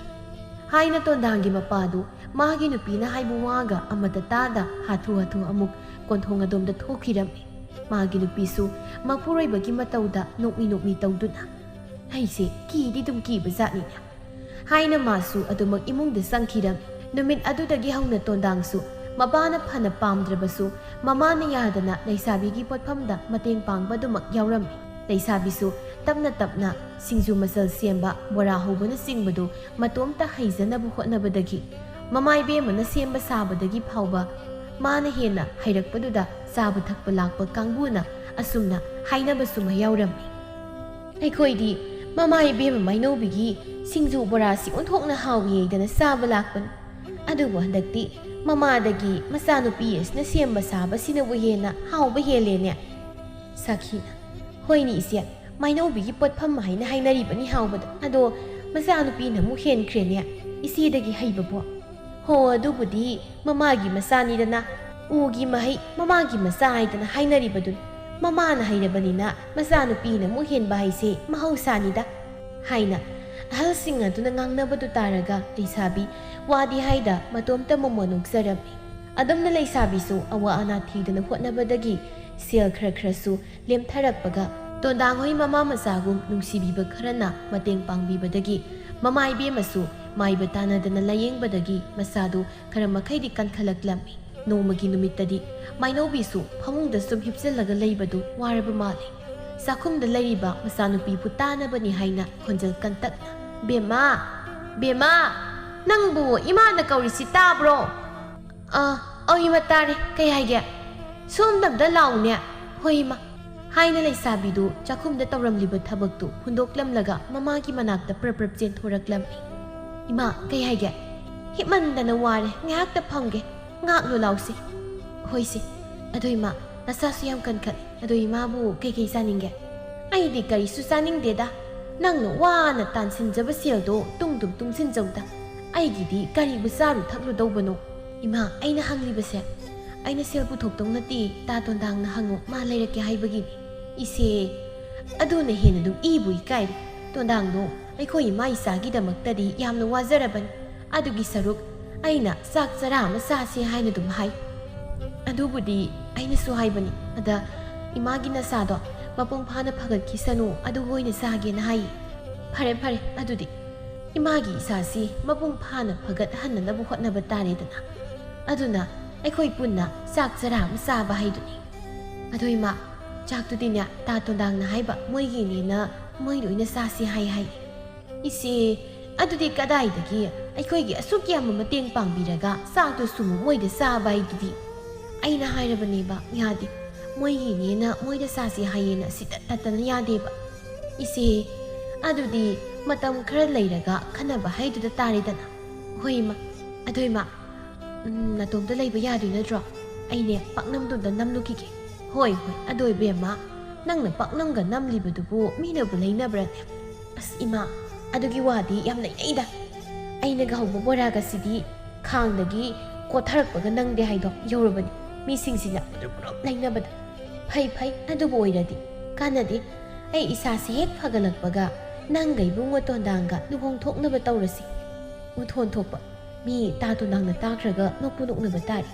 ꯍꯥꯏꯅ ꯇꯣꯟꯗꯥꯡꯒꯤ ꯃꯄꯥꯗꯨ ꯃꯥꯒꯤ ꯅꯨꯄꯤꯅ ꯍꯥꯏꯕ ꯋꯥꯒ ꯑꯃꯠꯇ ꯇꯥꯗ ꯍꯥꯊꯨ ꯑꯃꯨꯛ ꯀꯣꯟꯊꯣꯡ ꯑꯗꯣꯝꯗ ꯊꯣꯛꯈꯤꯔꯝꯃꯤ ꯃꯥꯒꯤ ꯅꯨꯄꯤꯁꯨ ꯃꯄꯨꯔꯣꯏꯕꯒꯤ ꯃꯇꯧꯗ ꯅꯣꯛꯃꯤ ꯇꯧꯗꯨꯅ ꯑꯩꯁꯦ ꯀꯤꯗꯤ ꯑꯗꯨꯝ ꯀꯤꯕ ꯖꯥꯠꯅꯤꯅꯦ ꯍꯥꯏꯅ ꯃꯥꯁꯨ ꯑꯗꯨꯃꯛ ꯏꯃꯨꯡꯗ ꯆꯪꯈꯤꯔꯝꯃꯤ ꯅꯨꯃꯤꯠ ꯑꯗꯨꯗꯒꯤ ꯍꯧꯅ ꯇꯣꯟꯗꯥꯡꯁꯨ ꯃꯄꯥꯅ ꯐꯅ ꯄꯥꯝꯗ꯭ꯔꯕꯁꯨ ꯃꯃꯥꯅ ꯌꯥꯗꯅ ꯂꯩꯁꯥꯕꯤꯒꯤ ꯄꯣꯠꯐꯝꯗ ꯃꯇꯦꯡ ꯄꯥꯡꯕ ꯑꯗꯨꯃꯛ ꯌꯥꯎꯔꯝꯃꯤ ꯂꯩꯁꯥꯕꯤꯁꯨ ꯇꯞꯅ ꯁꯤꯡꯖꯨ ꯃꯆꯜ ꯁꯦꯝꯕ ꯕꯣꯔꯥ ꯍꯧꯕꯅꯆꯤꯡꯕꯗꯨ ꯃꯇꯣꯝꯇ ꯍꯩꯖꯅꯕ ꯍꯣꯠꯅꯕꯗꯒꯤ ꯃꯃꯥ ꯏꯕꯦꯝꯃꯅ ꯁꯦꯝꯕ ꯁꯥꯕꯗꯒꯤ ꯐꯥꯎꯕ ꯃꯥꯅ ꯍꯦꯟꯅ ꯍꯩꯔꯛꯄꯗꯨꯗ ꯆꯥꯕ ꯊꯛꯄ ꯂꯥꯛꯄ ꯀꯥꯡꯕꯨꯅ ꯑꯁꯨꯝꯅ ꯍꯥꯏꯅꯕꯁꯨ ꯌꯥꯎꯔꯝꯃꯤ ꯑꯩꯈꯣꯏꯗꯤ ꯃꯃꯥ ꯏꯕꯦꯝꯃ ꯃꯩꯅꯧꯕꯤꯒꯤ ꯁꯤꯡꯖꯨ ꯕꯣꯔꯥꯁꯤ ꯑꯣꯟꯊꯣꯛꯅ ꯍꯥꯎꯋꯦꯗꯅ ꯆꯥꯕ ꯂꯥꯛꯄꯅꯤ ꯑꯗꯨꯕꯨ ꯍꯟꯗꯛꯇꯤ ꯃꯃꯥꯗꯒꯤ ꯃꯆꯥꯅꯨꯄꯤ ꯑꯁꯤꯅ ꯁꯦꯝꯕ ꯁꯥꯕꯁꯤꯅꯕꯨ ꯍꯦꯟꯅ ꯍꯥꯎꯕ ꯍꯦꯜꯂꯦꯅꯦ ꯁꯈꯤꯅ ꯍꯣꯏꯅꯤ ꯏꯆꯦ ꯃꯩꯅꯧꯕꯤꯒꯤ ꯄꯣꯠꯐꯝ ꯍꯥꯏꯅ ꯍꯥꯏꯅꯔꯤꯕꯅꯤ ꯍꯥꯎꯕꯗ ꯑꯗꯣ ꯃꯆꯥꯅꯨꯄꯤꯅ ꯑꯃꯨꯛ ꯍꯦꯟꯈ꯭ꯔꯦꯅꯦ ꯏꯆꯦꯗꯒꯤ ꯍꯩꯕꯕꯣ ꯍꯣ ꯑꯗꯨꯕꯨꯗꯤ ꯃꯃꯥꯒꯤ ꯃꯆꯥꯅꯤꯗꯅ ꯎꯒꯤ ꯃꯍꯩ ꯃꯃꯥꯒꯤ ꯃꯆꯥ ꯍꯥꯏꯗꯅ ꯍꯥꯏꯅꯔꯤꯕꯗꯨꯅꯤ ꯃꯃꯥꯅ ꯍꯩꯔꯕꯅꯤꯅ ꯃꯆꯥꯅꯨꯄꯤꯅ ꯑꯃꯨꯛ ꯍꯦꯟꯕ ꯍꯥꯏꯁꯦ ꯃꯍꯧꯁꯥꯅꯤꯗ ꯍꯥꯏꯅ ꯑꯍꯜꯁꯤꯡ ꯑꯗꯨꯅ ꯉꯥꯡꯅꯕꯗꯨ ꯇꯥꯔꯒ ꯂꯩꯁꯥꯕꯤ ꯋꯥꯗꯤ ꯍꯥꯏꯗ ꯃꯇꯣꯝꯇ ꯃꯣꯃꯣ ꯅꯣꯛꯆꯔꯝꯃꯤ ꯑꯗꯨꯝꯅ ꯂꯩꯁꯥꯕꯤꯁꯨ ꯑꯋꯥ ꯑꯅꯥ ꯊꯤꯗꯅ ꯍꯣꯠꯅꯕꯗꯒꯤ ꯁꯦꯜ ꯈꯔꯁꯨ ꯂꯦꯝꯊꯔꯛꯄꯒ ꯇꯣꯟꯗꯥꯡꯍꯣꯏ ꯃꯃꯥ ꯃꯆꯥꯒꯨꯝ ꯅꯨꯡꯁꯤꯕꯤꯕ ꯈꯔꯅ ꯃꯇꯦꯡ ꯄꯥꯡꯕꯤꯕꯗꯒꯤ ꯃꯃꯥ ꯏꯕꯦꯝꯃꯁꯨ ꯃꯥꯏꯕ ꯇꯥꯟꯅꯗꯅ ꯂꯥꯌꯦꯡꯕꯗꯒꯤ ꯃꯁꯥꯗꯨ ꯈꯔ ꯃꯈꯩꯗꯤ ꯀꯟꯈꯠꯂꯛꯂꯝꯃꯤ ꯅꯣꯡꯃꯒꯤ ꯅꯨꯃꯤꯠꯇꯗꯤ ꯃꯩꯅꯧꯕꯤꯁꯨ ꯐꯃꯨꯡꯗ ꯁꯨꯝ ꯍꯤꯞꯆꯜꯂꯒ ꯂꯩꯕꯗꯨ ꯋꯥꯔꯕ ꯃꯥꯜꯂꯤ ꯆꯥꯛꯈꯨꯝꯗ ꯂꯩꯔꯤꯕ ꯃꯆꯥꯅꯨꯄꯤꯕꯨ ꯇꯥꯅꯕꯅꯤ ꯍꯥꯏꯅ ꯈꯣꯟꯖꯦꯜ ꯀꯟꯇꯛꯅ ꯕꯦꯝꯃ ꯅꯪꯕꯨ ꯏꯃꯥꯅ ꯀꯧꯔꯤꯁꯤ ꯇꯥꯕ꯭ꯔꯣ ꯏꯃꯥ ꯇꯥꯔꯦ ꯀꯩ ꯍꯥꯏꯒꯦ ꯁꯣꯝꯗꯝꯗ ꯂꯥꯎꯅꯦ ꯍꯣꯏ ꯏꯃꯥ ꯍꯥꯏꯅ ꯂꯩꯁꯥꯕꯤꯗꯨ ꯆꯥꯛꯈꯨꯝꯗ ꯇꯧꯔꯝꯂꯤꯕ ꯊꯕꯛꯇꯨ ꯍꯨꯟꯗꯣꯛꯂꯝꯂꯒ ꯃꯃꯥꯒꯤ ꯃꯅꯥꯛꯇ ꯄ꯭ꯔꯞ ꯆꯦꯟꯊꯣꯔꯛꯂꯝꯃꯤ ꯏꯃꯥ ꯀꯩ ꯍꯥꯏꯒꯦ ꯍꯤꯞꯃꯟꯗꯅ ꯋꯥꯔꯦ ꯉꯥꯏꯍꯥꯛꯇ ꯐꯝꯒꯦ ꯉꯥꯛꯂꯣ ꯂꯥꯎꯁꯤ ꯍꯣꯏꯁꯤ ꯑꯗꯣ ꯏꯃꯥ ꯅꯁꯥꯁꯨ ꯌꯥꯝ ꯀꯟꯈꯠꯂꯦ ꯑꯗꯣ ꯏꯃꯥꯕꯨ ꯀꯩ ꯆꯥꯅꯤꯡꯒꯦ ꯑꯩꯗꯤ ꯀꯔꯤꯁꯨ ꯆꯥꯅꯤꯡꯗꯦꯗ ꯅꯪꯅ ꯋꯥꯅ ꯇꯥꯟꯁꯤꯟꯖꯕ ꯁꯦꯜꯗꯣ ꯇꯨꯡꯁꯤꯟꯖꯧꯗ ꯑꯩꯒꯤꯗꯤ ꯀꯔꯤꯕꯨ ꯆꯥꯔꯨ ꯊꯛꯂꯨꯗꯧꯕꯅꯣ ꯏꯃꯥ ꯑꯩꯅ ꯍꯪꯂꯤꯕꯁꯦ ꯑꯩꯅ ꯁꯦꯜ ꯄꯨꯊꯣꯛꯇꯧ ꯅꯠꯇꯦ ꯇꯥ ꯇꯣꯟꯗꯥꯡꯅ ꯍꯪꯉꯨ ꯃꯥ ꯂꯩꯔꯛꯀꯦ ꯍꯥꯏꯕꯒꯤꯅꯤ ꯏꯆꯦ ꯑꯗꯨꯅ ꯍꯦꯟꯅ ꯑꯗꯨꯝ ꯏꯕꯨ ꯏꯀꯥꯏꯔꯦ ꯇꯣꯟꯗꯥꯡꯗꯣ ꯑꯩꯈꯣꯏ ꯏꯃꯥ ꯏꯆꯥꯒꯤꯗꯃꯛꯇꯗꯤ ꯌꯥꯝꯅ ꯋꯥꯖꯔꯕꯅꯤ ꯑꯗꯨꯒꯤ ꯁꯔꯨꯛ ꯑꯩꯅ ꯆꯥꯛ ꯆꯔꯥ ꯑꯃ ꯆꯥꯁꯦ ꯍꯥꯏꯅ ꯑꯗꯨꯝ ꯍꯥꯏ ꯑꯗꯨꯕꯨꯗꯤ ꯑꯩꯅꯁꯨ ꯍꯥꯏꯕꯅꯤ ꯑꯗ ꯏꯃꯥꯒꯤ ꯅꯁꯥꯗꯣ ꯃꯄꯨꯡ ꯐꯥꯅ ꯐꯒꯠꯈꯤꯁꯅꯨ ꯑꯗꯨ ꯑꯣꯏꯅ ꯆꯥꯒꯦꯅ ꯍꯥꯏꯌꯦ ꯐꯔꯦ ꯑꯗꯨꯗꯤ ꯏꯃꯥꯒꯤ ꯏꯁꯥꯁꯤ ꯃꯄꯨꯡ ꯐꯥꯅ ꯐꯒꯠꯍꯟꯅꯅꯕ ꯍꯣꯠꯅꯕ ꯇꯥꯔꯦꯗꯅ ꯑꯗꯨꯅ ꯑꯩꯈꯣꯏ ꯄꯨꯟꯅ ꯆꯥꯛ ꯆꯔꯥ ꯑꯃ ꯆꯥꯕ ꯍꯥꯏꯗꯨꯅꯤ ꯑꯗꯣ ꯏꯃꯥ ꯆꯥꯛꯇꯨꯗꯤꯅꯦ ꯇꯥ ꯇꯣꯟꯗꯥꯡꯅ ꯍꯥꯏꯕ ꯃꯣꯏꯒꯤꯅꯦꯅ ꯃꯣꯏ ꯂꯣꯏꯅ ꯆꯥꯁꯤ ꯍꯥꯏ ꯏꯆꯦ ꯑꯗꯨꯗꯤ ꯀꯗꯥꯏꯗꯒꯤ ꯑꯩꯈꯣꯏꯒꯤ ꯑꯁꯨꯛ ꯌꯥꯝꯕ ꯃꯇꯦꯡ ꯄꯥꯡꯕꯤꯔꯒ ꯆꯥꯛꯇꯨꯁꯨ ꯃꯣꯏꯗ ꯆꯥꯕ ꯍꯥꯏꯗꯨꯗꯤ ꯑꯩꯅ ꯍꯥꯏꯔꯕꯅꯦꯕ ꯌꯥꯗꯦ ꯃꯣꯏꯒꯤꯅꯦꯅ ꯃꯣꯏꯗ ꯆꯥꯁꯤ ꯍꯥꯏꯌꯦꯅ ꯁꯤꯗ ꯇꯠꯇꯅ ꯌꯥꯗꯦꯕ ꯏꯆꯦ ꯑꯗꯨꯗꯤ ꯃꯇꯝ ꯈꯔ ꯂꯩꯔꯒ ꯈꯟꯅꯕ ꯍꯥꯏꯗꯨꯗ ꯇꯥꯔꯦꯗꯅ ꯍꯣꯏ ꯏꯃꯥ ꯑꯗꯣ ꯏꯃꯥ ꯅꯇꯣꯝꯇ ꯂꯩꯕ ꯌꯥꯗꯣꯏ ꯅꯠꯇ꯭ꯔꯣ ꯑꯩꯅꯦ ꯄꯥꯛꯅꯝꯗꯨꯗ ꯅꯝꯂꯨꯈꯤꯒꯦ ꯍꯣꯏ ꯑꯗꯣ ꯏꯕꯦꯝꯃ ꯅꯪꯅ ꯄꯥꯛꯅꯝꯒ ꯅꯝꯂꯤꯕꯗꯨꯕꯨ ꯃꯤꯅꯕꯨ ꯂꯩꯅꯕ꯭ꯔꯅꯦ ꯑꯁ ꯏꯃꯥ ꯑꯗꯨꯒꯤ ꯋꯥꯗꯤ ꯌꯥꯝ ꯂꯩꯅꯩꯗ ꯑꯩꯅꯒ ꯍꯧꯕ ꯕꯣꯔꯥꯒꯁꯤꯗꯤ ꯈꯥꯡꯗꯒꯤ ꯀꯣꯊꯔꯛꯄꯒ ꯅꯪꯗꯦ ꯍꯥꯏꯗꯣ ꯌꯧꯔꯕꯅꯤ ꯃꯤꯁꯤꯡꯁꯤꯅ ꯄꯨꯂꯞ ꯂꯩꯅꯕꯗ ꯐꯩ ꯑꯗꯨꯕꯨ ꯑꯣꯏꯔꯗꯤ ꯀꯥꯟꯅꯗꯦ ꯑꯩ ꯏꯁꯥꯁꯤ ꯍꯦꯛ ꯐꯒꯠꯂꯛꯄꯒ ꯅꯪꯒ ꯏꯕꯨꯡꯉꯣ ꯇꯣꯟꯗꯥꯡꯒ ꯂꯨꯍꯣꯡꯊꯣꯛꯅꯕ ꯇꯧꯔꯁꯤ ꯎꯊꯣꯟ ꯊꯣꯛꯄ ꯃꯤ ꯇꯥ ꯇꯣꯟꯗꯥꯡꯅ ꯇꯥꯈ꯭ꯔꯒ ꯅꯣꯛꯅꯕ ꯇꯥꯔꯦ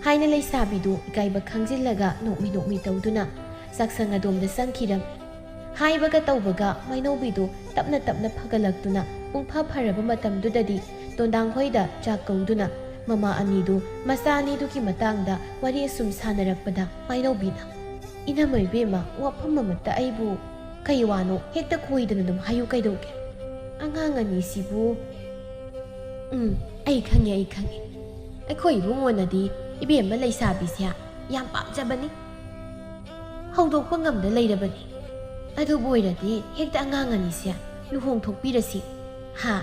ꯍꯥꯏꯅ ꯂꯩꯁꯥꯕꯤꯗꯨ ꯏꯀꯥꯏꯕ ꯈꯪꯖꯤꯜꯂꯒ ꯅꯣꯛꯃꯤ ꯇꯧꯗꯨꯅ ꯆꯥꯛꯁꯪ ꯑꯗꯣꯝꯗ ꯆꯪꯈꯤꯔꯝꯃꯤ ꯍꯥꯏꯕꯒ ꯇꯧꯕꯒ ꯃꯩꯅꯧꯕꯤꯗꯨ ꯇꯞꯅ ꯄꯨꯡꯐꯥ ꯐꯔꯕ ꯃꯇꯝꯗꯨꯗꯗꯤ ꯇꯣꯟꯗꯥꯡꯍꯣꯏꯗ ꯆꯥꯛ ꯀꯧꯗꯨꯅ ꯃꯃꯥ ꯑꯅꯤꯗꯨ ꯃꯆꯥ ꯑꯅꯤꯗꯨꯒꯤ ꯃꯇꯥꯡꯗ ꯋꯥꯔꯤ ꯑꯁꯨꯝ ꯁꯥꯟꯅꯔꯛꯄꯗ ꯃꯩꯅꯧꯕꯤꯅ ꯏꯅꯝꯃ ꯏꯕꯦꯝꯃ ꯋꯥꯐꯝ ꯑꯃꯠꯇ ꯑꯩꯕꯨ ꯀꯩ ꯋꯥꯅꯣ ꯍꯦꯛꯇ ꯈꯣꯏꯗꯅ ꯑꯗꯨꯝ ꯍꯥꯏꯌꯨ ꯀꯩꯗꯧꯒꯦ ꯑꯉꯥꯡ ꯑꯅꯤꯁꯤꯕꯨ ꯑꯩ ꯈꯪꯉꯦ ꯑꯩꯈꯣꯏ ꯏꯕꯨꯡꯉꯣꯅꯗꯤ ꯏꯕꯦꯝꯃ ꯂꯩꯁꯥꯕꯤꯁꯦ ꯌꯥꯝ ꯄꯥꯝꯖꯕꯅꯤ ꯍꯧꯗꯣꯛꯄ ꯉꯝꯗ ꯂꯩꯔꯕꯅꯤ ꯑꯗꯨꯕꯨ ꯑꯣꯏꯔꯗꯤ ꯍꯦꯛꯇ ꯑꯉꯥꯡ ꯑꯅꯤꯁꯦ ꯂꯨꯍꯣꯡꯊꯣꯛꯄꯤꯔꯁꯤ ꯍꯥ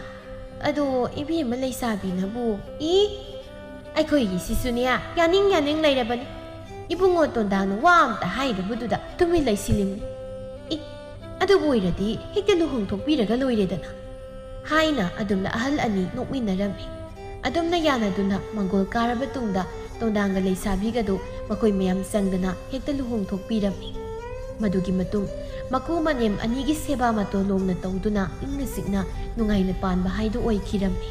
ꯑꯗꯣ ꯏꯕꯦꯝꯃ ꯂꯩꯁꯥꯕꯤꯅꯕꯨ ꯑꯩꯈꯣꯏꯒꯤꯁꯤꯁꯨꯅꯦ ꯌꯥꯅꯤꯡ ꯂꯩꯔꯕꯅꯤ ꯏꯕꯨꯡꯉꯣ ꯇꯣꯟꯗꯥꯡꯅ ꯋꯥ ꯑꯝꯇ ꯍꯥꯏꯗꯕꯗꯨꯗ ꯇꯨꯃꯤꯟ ꯂꯩꯁꯤꯜꯂꯤꯝꯅꯤ ꯑꯗꯨꯕꯨ ꯑꯣꯏꯔꯗꯤ ꯍꯦꯛꯇ ꯂꯨꯍꯣꯡꯊꯣꯛꯄꯤꯔꯒ ꯂꯣꯏꯔꯦꯗꯅ ꯍꯥꯏꯅ ꯑꯗꯨꯝꯅ ꯑꯍꯜ ꯑꯅꯤ ꯅꯣꯛꯃꯤꯟꯅꯔꯝꯃꯤ ꯑꯗꯨꯝꯅ ꯌꯥꯅꯗꯨꯅ ꯃꯪꯒꯣꯜ ꯀꯥꯔꯕ ꯇꯨꯡꯗ ꯇꯣꯟꯗꯥꯡꯒ ꯂꯩꯁꯥꯕꯤꯒꯗꯨ ꯃꯈꯣꯏ ꯃꯌꯥꯝ ꯆꯪꯗꯅ ꯍꯦꯛꯇ ꯂꯨꯍꯣꯡꯊꯣꯛꯄꯤꯔꯝꯃꯤ ꯃꯗꯨꯒꯤ ꯃꯇꯨꯡ ꯃꯀꯨ ꯃꯅꯦꯝ ꯑꯅꯤꯒꯤ ꯁꯦꯕꯥ ꯃꯇꯣꯂꯣꯝꯅ ꯇꯧꯗꯨꯅ ꯏꯪꯅ ꯆꯤꯛꯅ ꯅꯨꯡꯉꯥꯏꯅ ꯄꯥꯟꯕ ꯍꯥꯏꯗꯨ ꯑꯣꯏꯈꯤꯔꯝꯃꯤ